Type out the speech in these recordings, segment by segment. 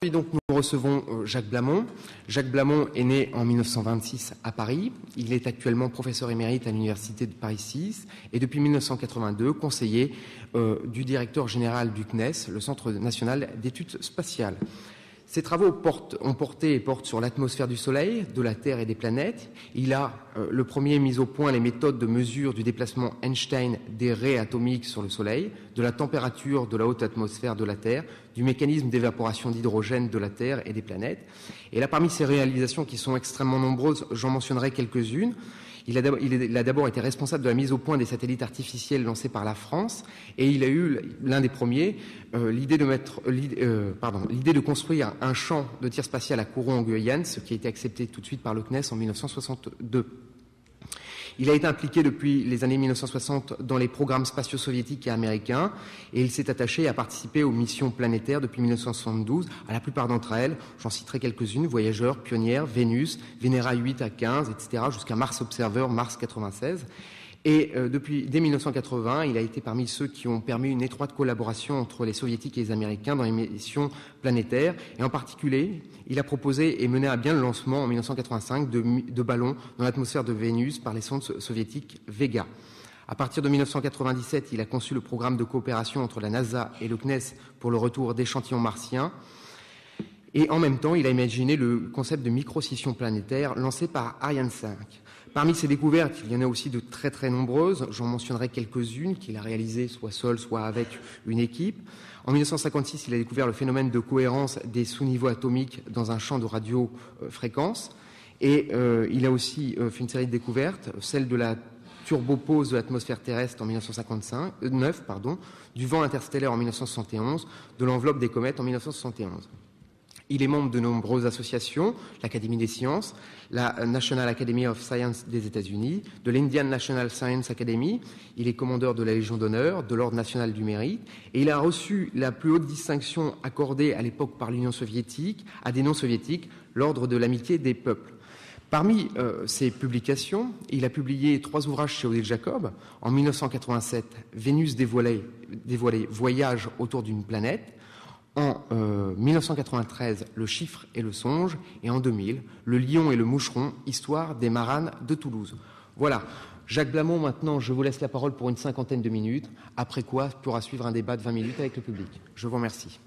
Et donc nous recevons Jacques Blamont. Jacques Blamont est né en 1926 à Paris. Il est actuellement professeur émérite à l'Université de Paris 6 et depuis 1982 conseiller du directeur général du CNES, le Centre national d'études spatiales. Ses travaux portent sur l'atmosphère du Soleil, de la Terre et des planètes. Il a le premier mis au point les méthodes de mesure du déplacement Einstein des raies atomiques sur le Soleil, de la température de la haute atmosphère de la Terre, du mécanisme d'évaporation d'hydrogène de la Terre et des planètes. Et là, parmi ces réalisations qui sont extrêmement nombreuses, j'en mentionnerai quelques-unes. Il a d'abord été responsable de la mise au point des satellites artificiels lancés par la France et il a eu, l'un des premiers, l'idée de construire un champ de tir spatial à Kourou en Guyane, ce qui a été accepté tout de suite par le CNES en 1962. Il a été impliqué depuis les années 1960 dans les programmes spatiaux soviétiques et américains et il s'est attaché à participer aux missions planétaires depuis 1972. À la plupart d'entre elles, j'en citerai quelques-unes, Voyageur, Pionnière, Vénus, Vénéra 8 à 15, etc., jusqu'à Mars Observer, Mars 96. Et dès 1980, il a été parmi ceux qui ont permis une étroite collaboration entre les soviétiques et les américains dans les missions planétaires. Et en particulier, il a proposé et mené à bien le lancement en 1985 de ballons dans l'atmosphère de Vénus par les sondes soviétiques Vega. À partir de 1997, il a conçu le programme de coopération entre la NASA et le CNES pour le retour d'échantillons martiens. Et en même temps, il a imaginé le concept de micro-scission planétaire lancé par Ariane 5. Parmi ces découvertes, il y en a aussi de très très nombreuses. J'en mentionnerai quelques-unes qu'il a réalisées soit seul, soit avec une équipe. En 1956, il a découvert le phénomène de cohérence des sous-niveaux atomiques dans un champ de radiofréquence. Et il a aussi fait une série de découvertes, celle de la turbopause de l'atmosphère terrestre en 1909, du vent interstellaire en 1971, de l'enveloppe des comètes en 1971. Il est membre de nombreuses associations, l'Académie des sciences, la National Academy of Science des États-Unis, de l'Indian National Science Academy. Il est commandeur de la Légion d'honneur, de l'Ordre national du mérite, et il a reçu la plus haute distinction accordée à l'époque par l'Union soviétique à des non-soviétiques, l'Ordre de l'amitié des peuples. Parmi ses publications, il a publié 3 ouvrages chez Odile Jacob. En 1987, Vénus dévoilée, Voyage autour d'une planète. En 1993, Le chiffre et le songe, et en 2000, Le lion et le moucheron, histoire des maranes de Toulouse. Voilà. Jacques Blamont, maintenant, je vous laisse la parole pour une 50aine de minutes, après quoi pourra suivre un débat de 20 minutes avec le public. Je vous remercie.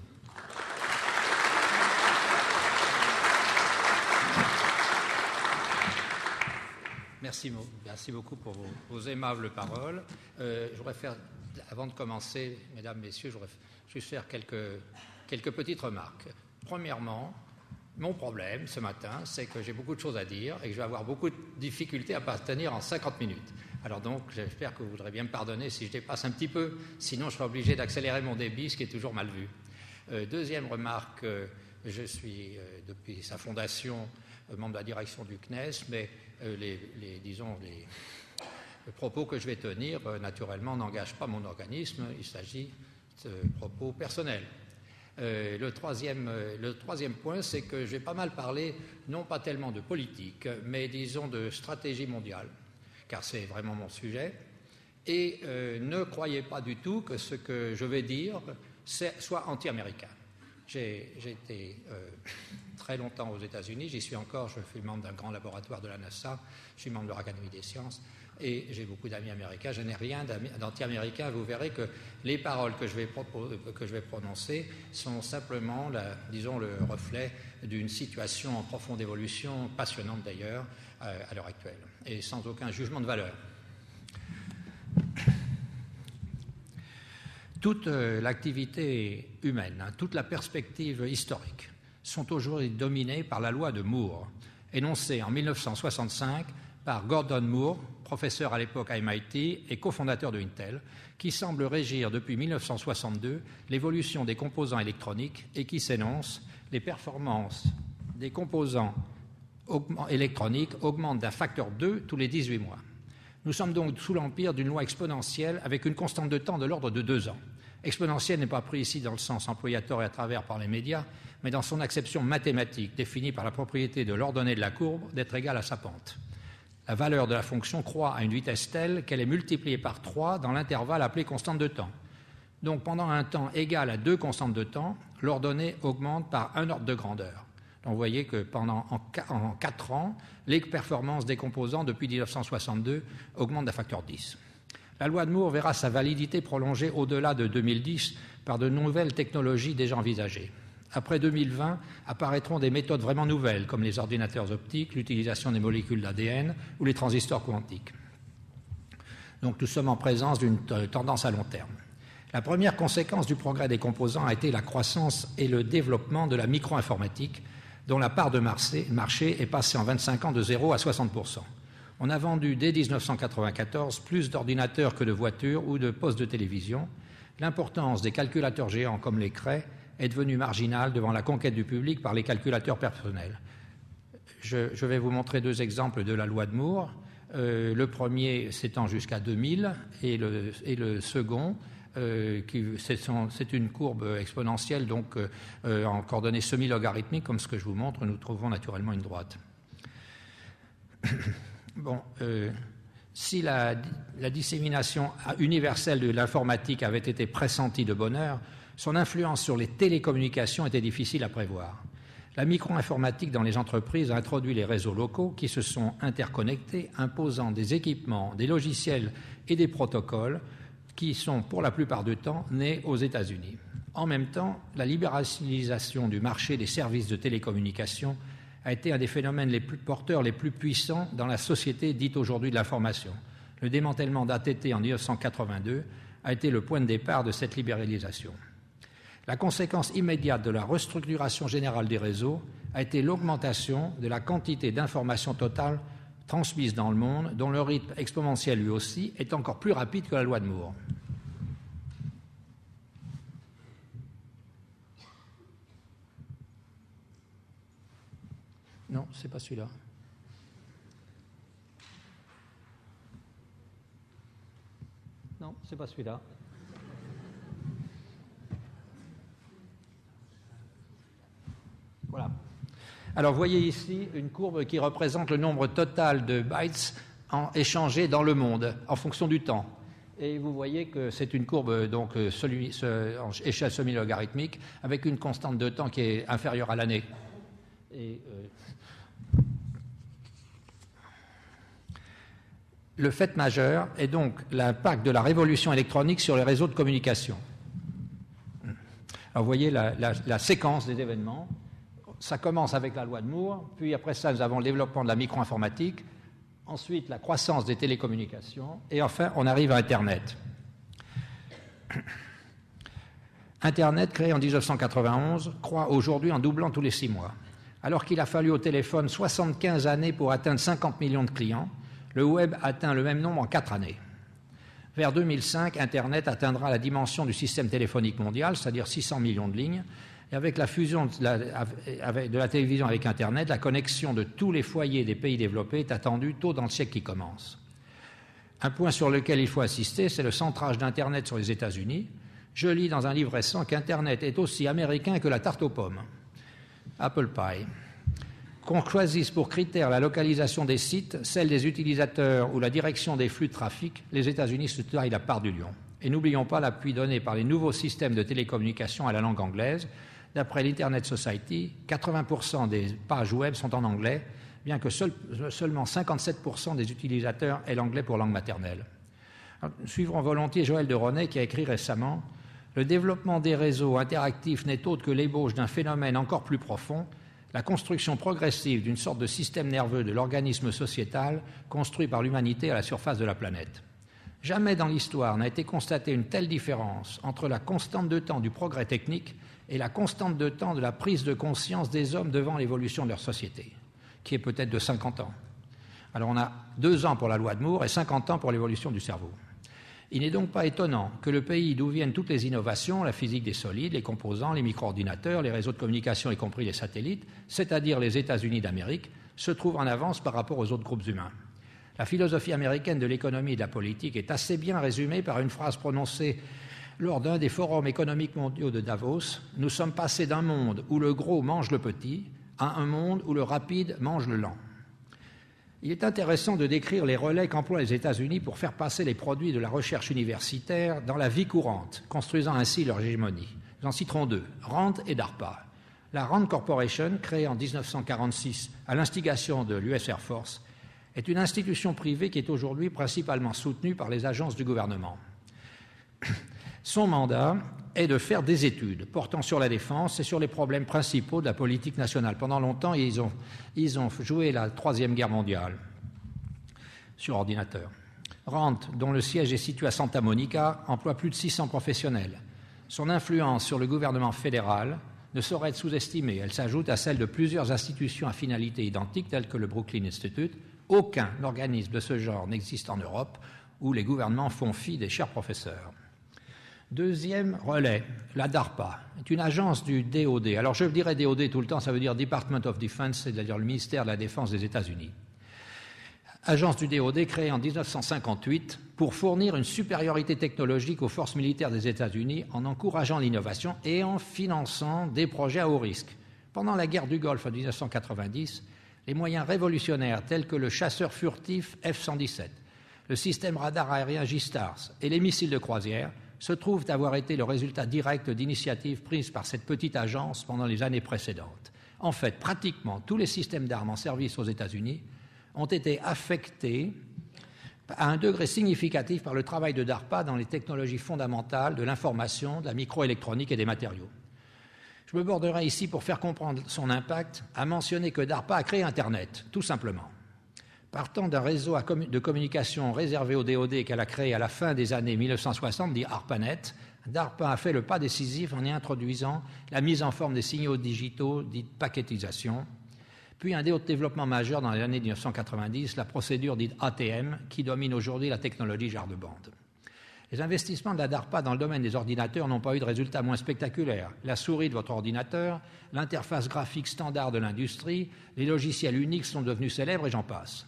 Merci beaucoup pour vos aimables paroles. Je voudrais faire, avant de commencer, mesdames, messieurs, je voudrais juste faire quelques petites remarques. Premièrement, mon problème ce matin, c'est que j'ai beaucoup de choses à dire et que je vais avoir beaucoup de difficultés à parvenir en 50 minutes. Alors donc, j'espère que vous voudrez bien me pardonner si je dépasse un petit peu, sinon je serai obligé d'accélérer mon débit, ce qui est toujours mal vu. Deuxième remarque, je suis, depuis sa fondation, membre de la direction du CNES, mais les propos que je vais tenir, naturellement, n'engagent pas mon organisme, il s'agit de propos personnels. Le troisième point, c'est que j'ai pas mal parlé, non pas tellement de politique, mais disons de stratégie mondiale, car c'est vraiment mon sujet. Et ne croyez pas du tout que ce que je vais dire soit anti-américain. J'ai été très longtemps aux États-Unis, j'y suis encore, je suis membre d'un grand laboratoire de la NASA, je suis membre de l'Académie des sciences et j'ai beaucoup d'amis américains. Je n'ai rien d'anti-américain. Vous verrez que les paroles que je vais prononcer sont simplement, le reflet d'une situation en profonde évolution, passionnante d'ailleurs, à l'heure actuelle, et sans aucun jugement de valeur. Toute l'activité humaine, toute la perspective historique sont aujourd'hui dominées par la loi de Moore, énoncée en 1965 par Gordon Moore, professeur à l'époque à MIT et cofondateur de Intel, qui semble régir depuis 1962 l'évolution des composants électroniques et qui s'énonce « Les performances des composants électroniques augmentent d'un facteur 2 tous les 18 mois ». Nous sommes donc sous l'empire d'une loi exponentielle avec une constante de temps de l'ordre de 2 ans. Exponentielle n'est pas pris ici dans le sens employé à tort et à travers par les médias, mais dans son acception mathématique définie par la propriété de l'ordonnée de la courbe d'être égale à sa pente. La valeur de la fonction croît à une vitesse telle qu'elle est multipliée par 3 dans l'intervalle appelé constante de temps. Donc pendant un temps égal à 2 constantes de temps, l'ordonnée augmente par un ordre de grandeur. Donc vous voyez que en 4 ans, les performances des composants depuis 1962 augmentent d'un facteur 10. La loi de Moore verra sa validité prolongée au-delà de 2010 par de nouvelles technologies déjà envisagées. Après 2020, apparaîtront des méthodes vraiment nouvelles, comme les ordinateurs optiques, l'utilisation des molécules d'ADN ou les transistors quantiques. Donc nous sommes en présence d'une tendance à long terme. La première conséquence du progrès des composants a été la croissance et le développement de la micro-informatique, dont la part de marché est passée en 25 ans de 0 à 60%. On a vendu dès 1994 plus d'ordinateurs que de voitures ou de postes de télévision. L'importance des calculateurs géants comme les Cray est devenue marginale devant la conquête du public par les calculateurs personnels. Je vais vous montrer 2 exemples de la loi de Moore. Le premier s'étend jusqu'à 2000 et le second, c'est une courbe exponentielle, donc en coordonnées semi-logarithmiques, comme ce que je vous montre, nous trouvons naturellement une droite. Bon, si la dissémination universelle de l'informatique avait été pressentie de bonne heure, son influence sur les télécommunications était difficile à prévoir. La micro-informatique dans les entreprises a introduit les réseaux locaux qui se sont interconnectés, imposant des équipements, des logiciels et des protocoles qui sont, pour la plupart du temps, nés aux États-Unis. En même temps, la libéralisation du marché des services de télécommunications a été un des phénomènes porteurs les plus puissants dans la société dite aujourd'hui de l'information. Le démantèlement d'AT&T en 1982 a été le point de départ de cette libéralisation. La conséquence immédiate de la restructuration générale des réseaux a été l'augmentation de la quantité d'informations totales transmises dans le monde, dont le rythme exponentiel lui aussi est encore plus rapide que la loi de Moore. Non, c'est pas celui-là. Non, c'est pas celui-là. Voilà. Alors, vous voyez ici une courbe qui représente le nombre total de bytes échangés dans le monde en fonction du temps. Et vous voyez que c'est une courbe donc en échelle semi-logarithmique avec une constante de temps qui est inférieure à l'année. Et le fait majeur est donc l'impact de la révolution électronique sur les réseaux de communication. Alors, vous voyez la séquence des événements. Ça commence avec la loi de Moore, puis après ça, nous avons le développement de la micro-informatique, ensuite la croissance des télécommunications, et enfin, on arrive à Internet. Internet, créé en 1991, croît aujourd'hui en doublant tous les 6 mois. Alors qu'il a fallu au téléphone 75 années pour atteindre 50 millions de clients, le web atteint le même nombre en 4 années. Vers 2005, Internet atteindra la dimension du système téléphonique mondial, c'est-à-dire 600 millions de lignes. Et avec la fusion de la télévision avec Internet, la connexion de tous les foyers des pays développés est attendue tôt dans le siècle qui commence. Un point sur lequel il faut insister, c'est le centrage d'Internet sur les États-Unis. Je lis dans un livre récent qu'Internet est aussi américain que la tarte aux pommes. Apple Pie. Qu'on choisisse pour critère la localisation des sites, celle des utilisateurs ou la direction des flux de trafic, les États-Unis se taillent la part du lion. Et n'oublions pas l'appui donné par les nouveaux systèmes de télécommunication à la langue anglaise. D'après l'Internet Society, 80% des pages web sont en anglais, bien que seulement 57% des utilisateurs aient l'anglais pour langue maternelle. Alors, nous suivrons volontiers Joël de Ronet qui a écrit récemment « Le développement des réseaux interactifs n'est autre que l'ébauche d'un phénomène encore plus profond, la construction progressive d'une sorte de système nerveux de l'organisme sociétal construit par l'humanité à la surface de la planète. Jamais dans l'histoire n'a été constatée une telle différence entre la constante de temps du progrès technique et la constante de temps de la prise de conscience des hommes devant l'évolution de leur société, qui est peut-être de 50 ans. Alors on a 2 ans pour la loi de Moore et 50 ans pour l'évolution du cerveau. Il n'est donc pas étonnant que le pays d'où viennent toutes les innovations, la physique des solides, les composants, les micro-ordinateurs, les réseaux de communication, y compris les satellites, c'est-à-dire les États-Unis d'Amérique, se trouve en avance par rapport aux autres groupes humains. La philosophie américaine de l'économie et de la politique est assez bien résumée par une phrase prononcée lors d'un des forums économiques mondiaux de Davos. Nous sommes passés d'un monde où le gros mange le petit à un monde où le rapide mange le lent. Il est intéressant de décrire les relais qu'emploient les États-Unis pour faire passer les produits de la recherche universitaire dans la vie courante, construisant ainsi leur hégémonie. Nous en citerons deux, RAND et DARPA. La RAND Corporation, créée en 1946 à l'instigation de l'US Air Force, est une institution privée qui est aujourd'hui principalement soutenue par les agences du gouvernement. Son mandat est de faire des études portant sur la défense et sur les problèmes principaux de la politique nationale. Pendant longtemps, ils ont joué la Troisième Guerre mondiale sur ordinateur. RAND, dont le siège est situé à Santa Monica, emploie plus de 600 professionnels. Son influence sur le gouvernement fédéral ne saurait être sous-estimée. Elle s'ajoute à celle de plusieurs institutions à finalité identique, telles que le Brooklyn Institute. Aucun organisme de ce genre n'existe en Europe où les gouvernements font fi des chers professeurs. Deuxième relais, la DARPA, est une agence du DoD. Alors je dirais DoD tout le temps, ça veut dire Department of Defense, c'est-à-dire le ministère de la Défense des États-Unis. Agence du DoD créée en 1958 pour fournir une supériorité technologique aux forces militaires des États-Unis en encourageant l'innovation et en finançant des projets à haut risque. Pendant la guerre du Golfe en 1990, les moyens révolutionnaires tels que le chasseur furtif F-117, le système radar aérien J-STARS et les missiles de croisière se trouvent avoir été le résultat direct d'initiatives prises par cette petite agence pendant les années précédentes. En fait, pratiquement tous les systèmes d'armes en service aux États-Unis ont été affectés à un degré significatif par le travail de DARPA dans les technologies fondamentales de l'information, de la microélectronique et des matériaux. Je me borderai ici, pour faire comprendre son impact, à mentionner que DARPA a créé Internet, tout simplement. Partant d'un réseau de communication réservé au DoD qu'elle a créé à la fin des années 1960, dit ARPANET, DARPA a fait le pas décisif en y introduisant la mise en forme des signaux digitaux, dite paquetisation, puis un développement majeur dans les années 1990, la procédure dite ATM, qui domine aujourd'hui la technologie garde-bande. Les investissements de la DARPA dans le domaine des ordinateurs n'ont pas eu de résultats moins spectaculaires. La souris de votre ordinateur, l'interface graphique standard de l'industrie, les logiciels Unix sont devenus célèbres et j'en passe.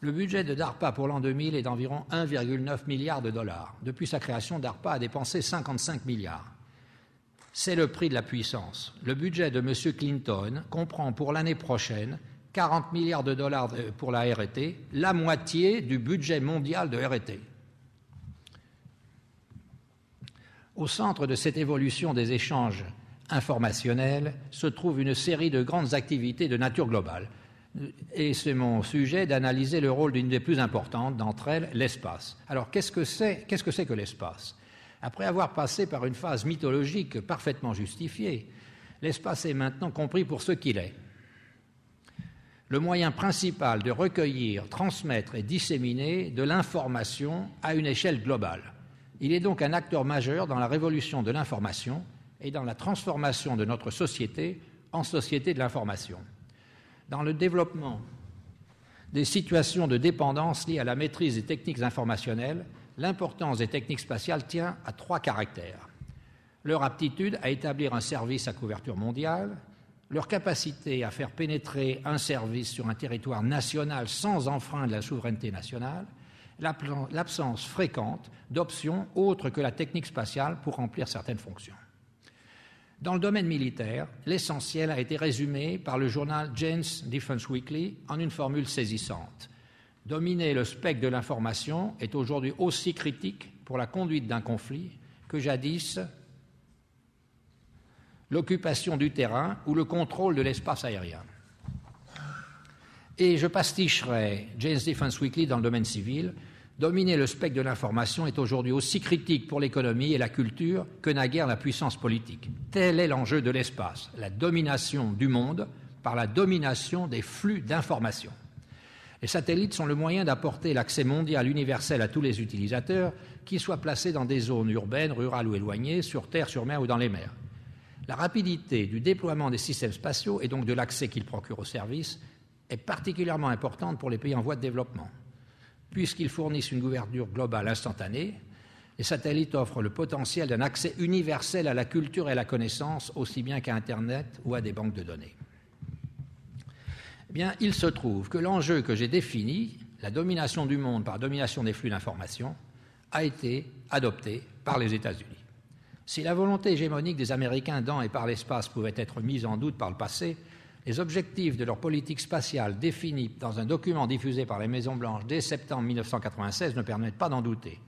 Le budget de DARPA pour l'an 2000 est d'environ 1,9 milliard de dollars. Depuis sa création, DARPA a dépensé 55 milliards. C'est le prix de la puissance. Le budget de M. Clinton comprend pour l'année prochaine 40 milliards de dollars pour la R&T, la moitié du budget mondial de R&T. Au centre de cette évolution des échanges informationnels se trouve une série de grandes activités de nature globale. Et c'est mon sujet d'analyser le rôle d'une des plus importantes d'entre elles, l'espace. Alors, qu'est-ce que c'est que l'espace ? Après avoir passé par une phase mythologique parfaitement justifiée, l'espace est maintenant compris pour ce qu'il est. Le moyen principal de recueillir, transmettre et disséminer de l'information à une échelle globale. Il est donc un acteur majeur dans la révolution de l'information et dans la transformation de notre société en société de l'information. Dans le développement des situations de dépendance liées à la maîtrise des techniques informationnelles, l'importance des techniques spatiales tient à 3 caractères. Leur aptitude à établir un service à couverture mondiale, leur capacité à faire pénétrer un service sur un territoire national sans enfreindre la souveraineté nationale, l'absence fréquente d'options autres que la technique spatiale pour remplir certaines fonctions. Dans le domaine militaire, l'essentiel a été résumé par le journal Jane's Defense Weekly en une formule saisissante. Dominer le spectre de l'information est aujourd'hui aussi critique pour la conduite d'un conflit que jadis l'occupation du terrain ou le contrôle de l'espace aérien. Et je pasticherai Jane's Defense Weekly dans le domaine civil. Dominer le spectre de l'information est aujourd'hui aussi critique pour l'économie et la culture que naguère la puissance politique. Tel est l'enjeu de l'espace, la domination du monde par la domination des flux d'informations. Les satellites sont le moyen d'apporter l'accès mondial universel à tous les utilisateurs, qu'ils soient placés dans des zones urbaines, rurales ou éloignées, sur terre, sur mer ou dans les mers. La rapidité du déploiement des systèmes spatiaux et donc de l'accès qu'ils procurent aux services est particulièrement importante pour les pays en voie de développement. Puisqu'ils fournissent une couverture globale instantanée, les satellites offrent le potentiel d'un accès universel à la culture et à la connaissance, aussi bien qu'à Internet ou à des banques de données. Eh bien, il se trouve que l'enjeu que j'ai défini, la domination du monde par domination des flux d'informations, a été adopté par les États-Unis. Si la volonté hégémonique des Américains dans et par l'espace pouvait être mise en doute par le passé, Les objectifs de leur politique spatiale définis dans un document diffusé par les Maisons-Blanches dès septembre 1996 ne permettent pas d'en douter.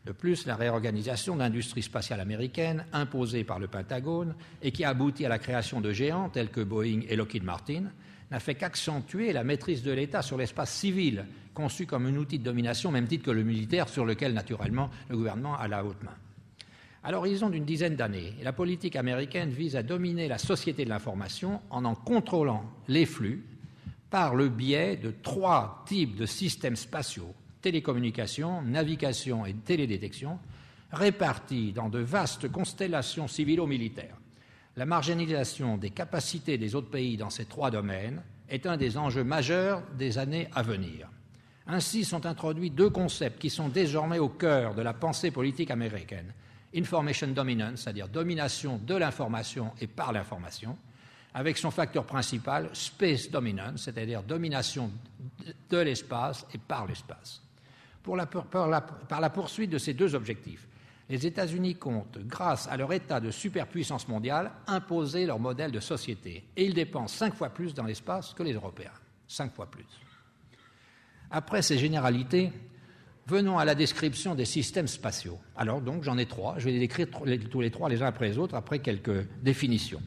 De plus, la réorganisation de l'industrie spatiale américaine, imposée par le Pentagone et qui a abouti à la création de géants tels que Boeing et Lockheed Martin, n'a fait qu'accentuer la maîtrise de l'État sur l'espace civil, conçu comme un outil de domination, au même titre que le militaire, sur lequel, naturellement, le gouvernement a la haute main. À l'horizon d'une dizaine d'années, la politique américaine vise à dominer la société de l'information en contrôlant les flux par le biais de 3 types de systèmes spatiaux, télécommunications, navigation et télédétection, répartis dans de vastes constellations civilo-militaires. La marginalisation des capacités des autres pays dans ces 3 domaines est un des enjeux majeurs des années à venir. Ainsi sont introduits 2 concepts qui sont désormais au cœur de la pensée politique américaine. Information dominance, c'est-à-dire domination de l'information et par l'information, avec son facteur principal, space dominance, c'est-à-dire domination de l'espace et par l'espace. Par la poursuite de ces 2 objectifs, les États-Unis comptent, grâce à leur état de superpuissance mondiale, imposer leur modèle de société. Et ils dépensent 5 fois plus dans l'espace que les Européens. 5 fois plus. Après ces généralités, venons à la description des systèmes spatiaux. Alors donc, j'en ai 3. Je vais les décrire tous les 3 les uns après les autres, après quelques définitions.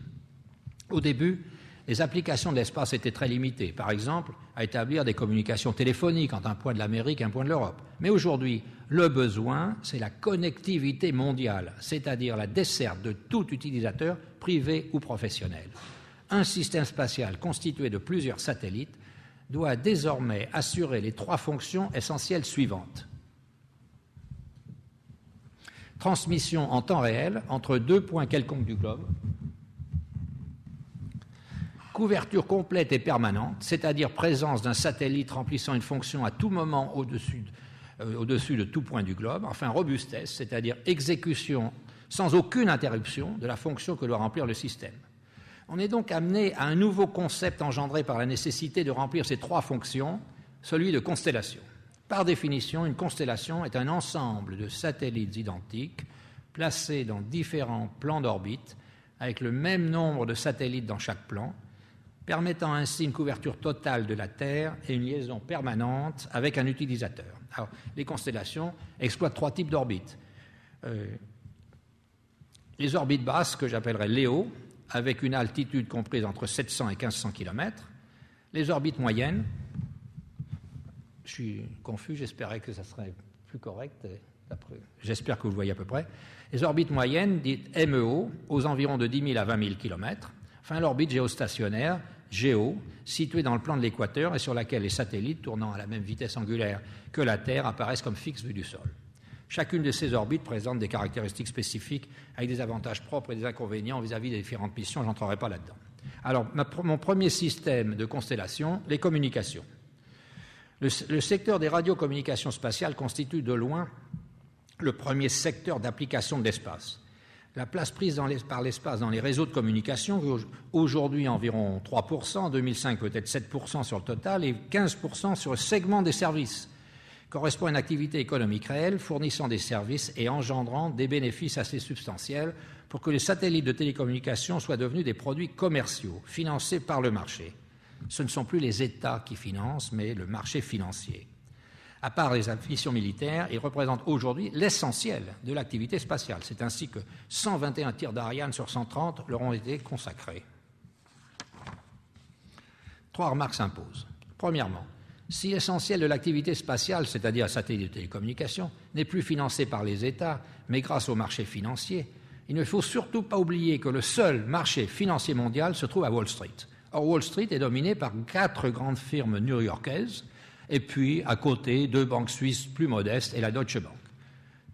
Au début, les applications de l'espace étaient très limitées. Par exemple, à établir des communications téléphoniques entre un point de l'Amérique et un point de l'Europe. Mais aujourd'hui, le besoin, c'est la connectivité mondiale, c'est-à-dire la desserte de tout utilisateur, privé ou professionnel. Un système spatial constitué de plusieurs satellites doit désormais assurer les 3 fonctions essentielles suivantes. Transmission en temps réel entre 2 points quelconques du globe, couverture complète et permanente, c'est-à-dire présence d'un satellite remplissant une fonction à tout moment au-dessus de tout point du globe, enfin robustesse, c'est-à-dire exécution sans aucune interruption de la fonction que doit remplir le système. On est donc amené à un nouveau concept engendré par la nécessité de remplir ces 3 fonctions, celui de constellation. Par définition, une constellation est un ensemble de satellites identiques placés dans différents plans d'orbite avec le même nombre de satellites dans chaque plan, permettant ainsi une couverture totale de la Terre et une liaison permanente avec un utilisateur. Alors, les constellations exploitent 3 types d'orbites. Les orbites basses, que j'appellerais LEO, avec une altitude comprise entre 700 et 1500 km. Les orbites moyennes, je suis confus, j'espérais que ça serait plus correct, j'espère que vous le voyez à peu près. Les orbites moyennes, dites MEO, aux environs de 10 000 à 20 000 km. Enfin, l'orbite géostationnaire, GEO, située dans le plan de l'équateur et sur laquelle les satellites, tournant à la même vitesse angulaire que la Terre, apparaissent comme fixes vus du sol. Chacune de ces orbites présente des caractéristiques spécifiques avec des avantages propres et des inconvénients vis-à-vis des différentes missions. Je n'entrerai pas là-dedans. Alors, mon premier système de constellation, les communications. Le secteur des radiocommunications spatiales constitue de loin le premier secteur d'application de l'espace. La place prise par l'espace dans les réseaux de communication, aujourd'hui environ 3%, en 2005 peut-être 7% sur le total et 15% sur le segment des services, correspond à une activité économique réelle fournissant des services et engendrant des bénéfices assez substantiels pour que les satellites de télécommunications soient devenus des produits commerciaux financés par le marché. Ce ne sont plus les États qui financent, mais le marché financier. À part les missions militaires, ils représentent aujourd'hui l'essentiel de l'activité spatiale. C'est ainsi que 121 tirs d'Ariane sur 130 leur ont été consacrés. 3 remarques s'imposent. Premièrement, si l'essentiel de l'activité spatiale, c'est-à-dire un satellite de télécommunications, n'est plus financé par les États, mais grâce au marché financier, il ne faut surtout pas oublier que le seul marché financier mondial se trouve à Wall Street. Or, Wall Street est dominé par 4 grandes firmes new-yorkaises, et puis, à côté, 2 banques suisses plus modestes et la Deutsche Bank.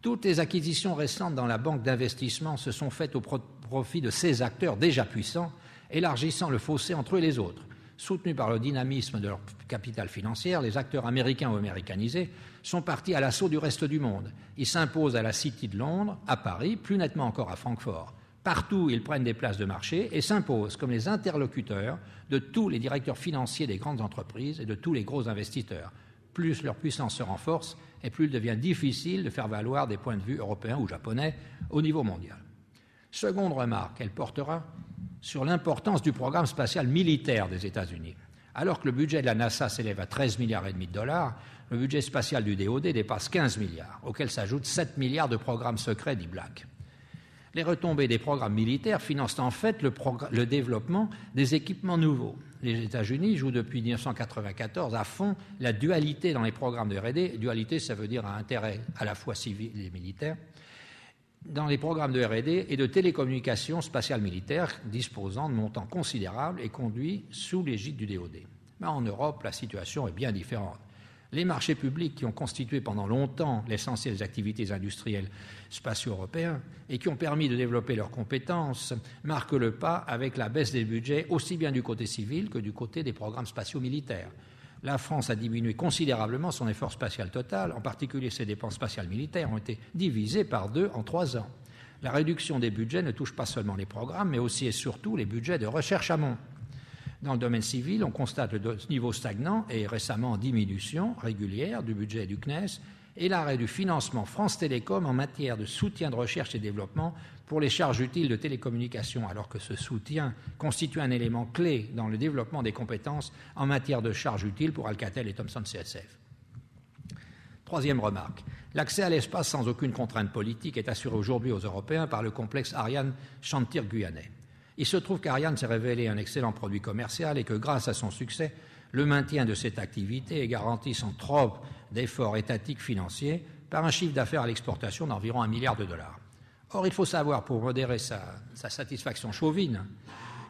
Toutes les acquisitions récentes dans la banque d'investissement se sont faites au profit de ces acteurs déjà puissants, élargissant le fossé entre eux et les autres. Soutenus par le dynamisme de leur capital financier, les acteurs américains ou américanisés sont partis à l'assaut du reste du monde. Ils s'imposent à la City de Londres, à Paris, plus nettement encore à Francfort. Partout, ils prennent des places de marché et s'imposent comme les interlocuteurs de tous les directeurs financiers des grandes entreprises et de tous les gros investisseurs. Plus leur puissance se renforce et plus il devient difficile de faire valoir des points de vue européens ou japonais au niveau mondial. Seconde remarque, elle portera sur l'importance du programme spatial militaire des États-Unis. Alors que le budget de la NASA s'élève à 13,5 milliards de dollars, le budget spatial du DoD dépasse 15 milliards, auxquels s'ajoutent 7 milliards de programmes secrets dits Black. Les retombées des programmes militaires financent en fait le développement des équipements nouveaux. Les États-Unis jouent depuis 1994 à fond la dualité dans les programmes de R&D. Dualité, ça veut dire un intérêt à la fois civil et militaire. Dans les programmes de R&D et de télécommunications spatiales militaires disposant de montants considérables et conduits sous l'égide du DoD. Mais en Europe, la situation est bien différente. Les marchés publics qui ont constitué pendant longtemps l'essentiel des activités industrielles spatiaux européens et qui ont permis de développer leurs compétences marquent le pas avec la baisse des budgets aussi bien du côté civil que du côté des programmes spatiaux militaires. La France a diminué considérablement son effort spatial total, en particulier ses dépenses spatiales militaires ont été divisées par 2 en 3 ans. La réduction des budgets ne touche pas seulement les programmes, mais aussi et surtout les budgets de recherche amont. Dans le domaine civil, on constate le niveau stagnant et récemment en diminution régulière du budget du CNES et l'arrêt du financement France Télécom en matière de soutien de recherche et développement pour les charges utiles de télécommunications, alors que ce soutien constitue un élément clé dans le développement des compétences en matière de charges utiles pour Alcatel et Thomson CSF. Troisième remarque, l'accès à l'espace sans aucune contrainte politique est assuré aujourd'hui aux Européens par le complexe Ariane Chantir-Guyanais. Il se trouve qu'Ariane s'est révélé un excellent produit commercial et que grâce à son succès, le maintien de cette activité est garanti sans trop d'efforts étatiques financiers par un chiffre d'affaires à l'exportation d'environ 1 milliard de dollars. Or, il faut savoir, pour modérer sa satisfaction chauvine,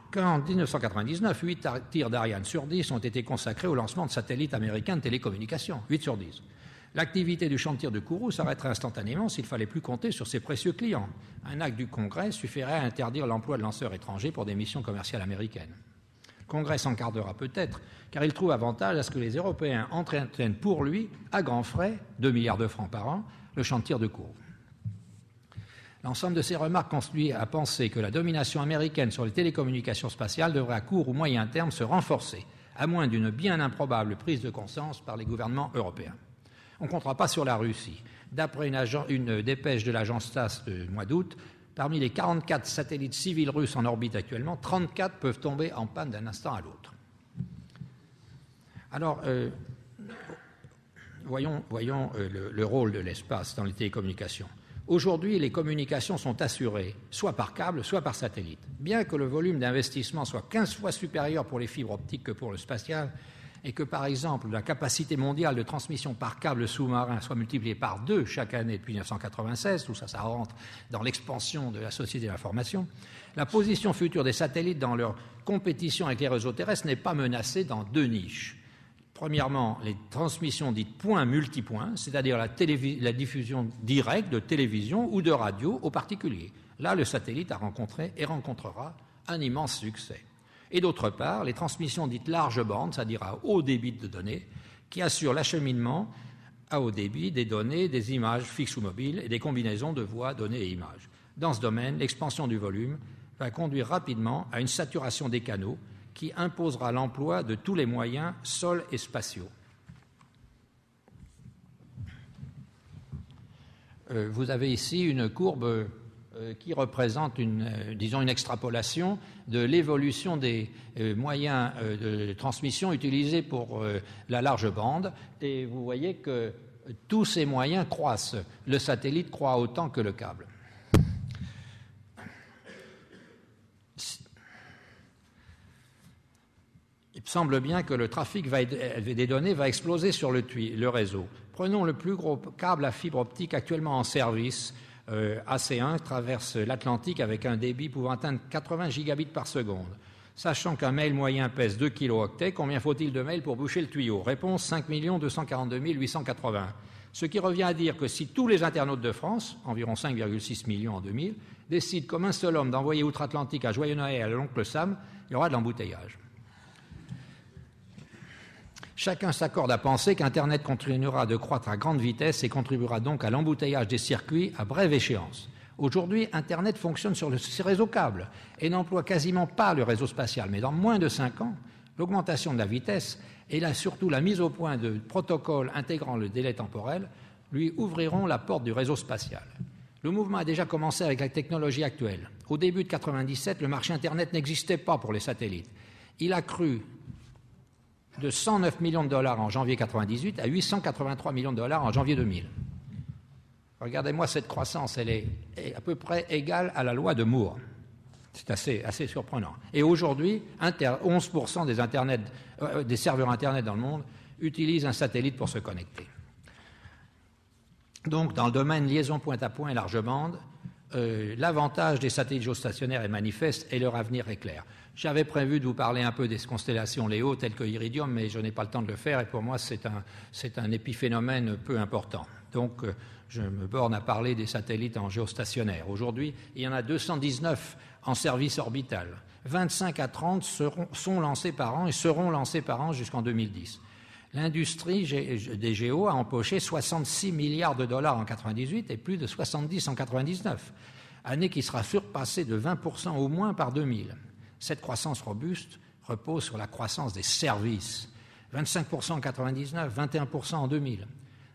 qu'en 1999, 8 tirs d'Ariane sur 10 ont été consacrés au lancement de satellites américains de télécommunications. 8 sur 10. L'activité du chantier de Kourou s'arrêterait instantanément s'il ne fallait plus compter sur ses précieux clients. Un acte du Congrès suffirait à interdire l'emploi de lanceurs étrangers pour des missions commerciales américaines. Le Congrès s'encardera peut-être, car il trouve avantage à ce que les Européens entretiennent pour lui, à grands frais, 2 milliards de francs par an, le chantier de Kourou. L'ensemble de ces remarques conduit à penser que la domination américaine sur les télécommunications spatiales devrait à court ou moyen terme se renforcer, à moins d'une bien improbable prise de conscience par les gouvernements européens. On ne comptera pas sur la Russie. D'après une dépêche de l'agence TASS du mois d'août, parmi les 44 satellites civils russes en orbite actuellement, 34 peuvent tomber en panne d'un instant à l'autre. Alors, voyons le rôle de l'espace dans les télécommunications. Aujourd'hui, les communications sont assurées soit par câble, soit par satellite. Bien que le volume d'investissement soit 15 fois supérieur pour les fibres optiques que pour le spatial, et que, par exemple, la capacité mondiale de transmission par câble sous-marin soit multipliée par 2 chaque année depuis 1996, tout ça, ça rentre dans l'expansion de la société de l'information, la position future des satellites dans leur compétition avec les réseaux terrestres n'est pas menacée dans 2 niches. Premièrement, les transmissions dites point-multipoint, c'est-à-dire la diffusion directe de télévision ou de radio aux particuliers. Là, le satellite a rencontré et rencontrera un immense succès. Et d'autre part, les transmissions dites large bande, c'est-à-dire à haut débit de données, qui assurent l'acheminement à haut débit des données, des images fixes ou mobiles et des combinaisons de voix, données et images. Dans ce domaine, l'expansion du volume va conduire rapidement à une saturation des canaux qui imposera l'emploi de tous les moyens sols et spatiaux. Vous avez ici une courbe qui représente une extrapolation de l'évolution des moyens de transmission utilisés pour la large bande. Et vous voyez que tous ces moyens croissent. Le satellite croît autant que le câble. Il semble bien que le trafic des données va exploser sur le réseau. Prenons le plus gros câble à fibre optique actuellement en service, AC1 traverse l'Atlantique avec un débit pouvant atteindre 80 gigabits par seconde. Sachant qu'un mail moyen pèse 2 kilooctets, combien faut-il de mails pour boucher le tuyau? Réponse 5 242 880. Ce qui revient à dire que si tous les internautes de France, environ 5,6 millions en 2000, décident comme un seul homme d'envoyer outre-Atlantique à Joyeux Noël à l'oncle Sam, il y aura de l'embouteillage. Chacun s'accorde à penser qu'Internet continuera de croître à grande vitesse et contribuera donc à l'embouteillage des circuits à brève échéance. Aujourd'hui, Internet fonctionne sur le réseau câble et n'emploie quasiment pas le réseau spatial. Mais dans moins de 5 ans, l'augmentation de la vitesse et surtout la mise au point de protocoles intégrant le délai temporel lui ouvriront la porte du réseau spatial. Le mouvement a déjà commencé avec la technologie actuelle. Au début de 1997, le marché Internet n'existait pas pour les satellites. Il a cru de 109 millions de dollars en janvier 1998 à 883 millions de dollars en janvier 2000. Regardez-moi cette croissance, elle est à peu près égale à la loi de Moore. C'est assez surprenant. Et aujourd'hui, 11% des serveurs Internet dans le monde utilisent un satellite pour se connecter. Donc, dans le domaine liaison point-à-point et large bande, l'avantage des satellites géostationnaires est manifeste et leur avenir est clair. J'avais prévu de vous parler un peu des constellations Léo telles que Iridium, mais je n'ai pas le temps de le faire et pour moi c'est un épiphénomène peu important. Donc je me borne à parler des satellites en géostationnaire. Aujourd'hui, il y en a 219 en service orbital. 25 à 30 sont lancés par an et seront lancés par an jusqu'en 2010. L'industrie des géos a empoché 66 milliards de dollars en 1998 et plus de 70 en 1999, année qui sera surpassée de 20% au moins par 2000. Cette croissance robuste repose sur la croissance des services. 25% en 1999, 21% en 2000.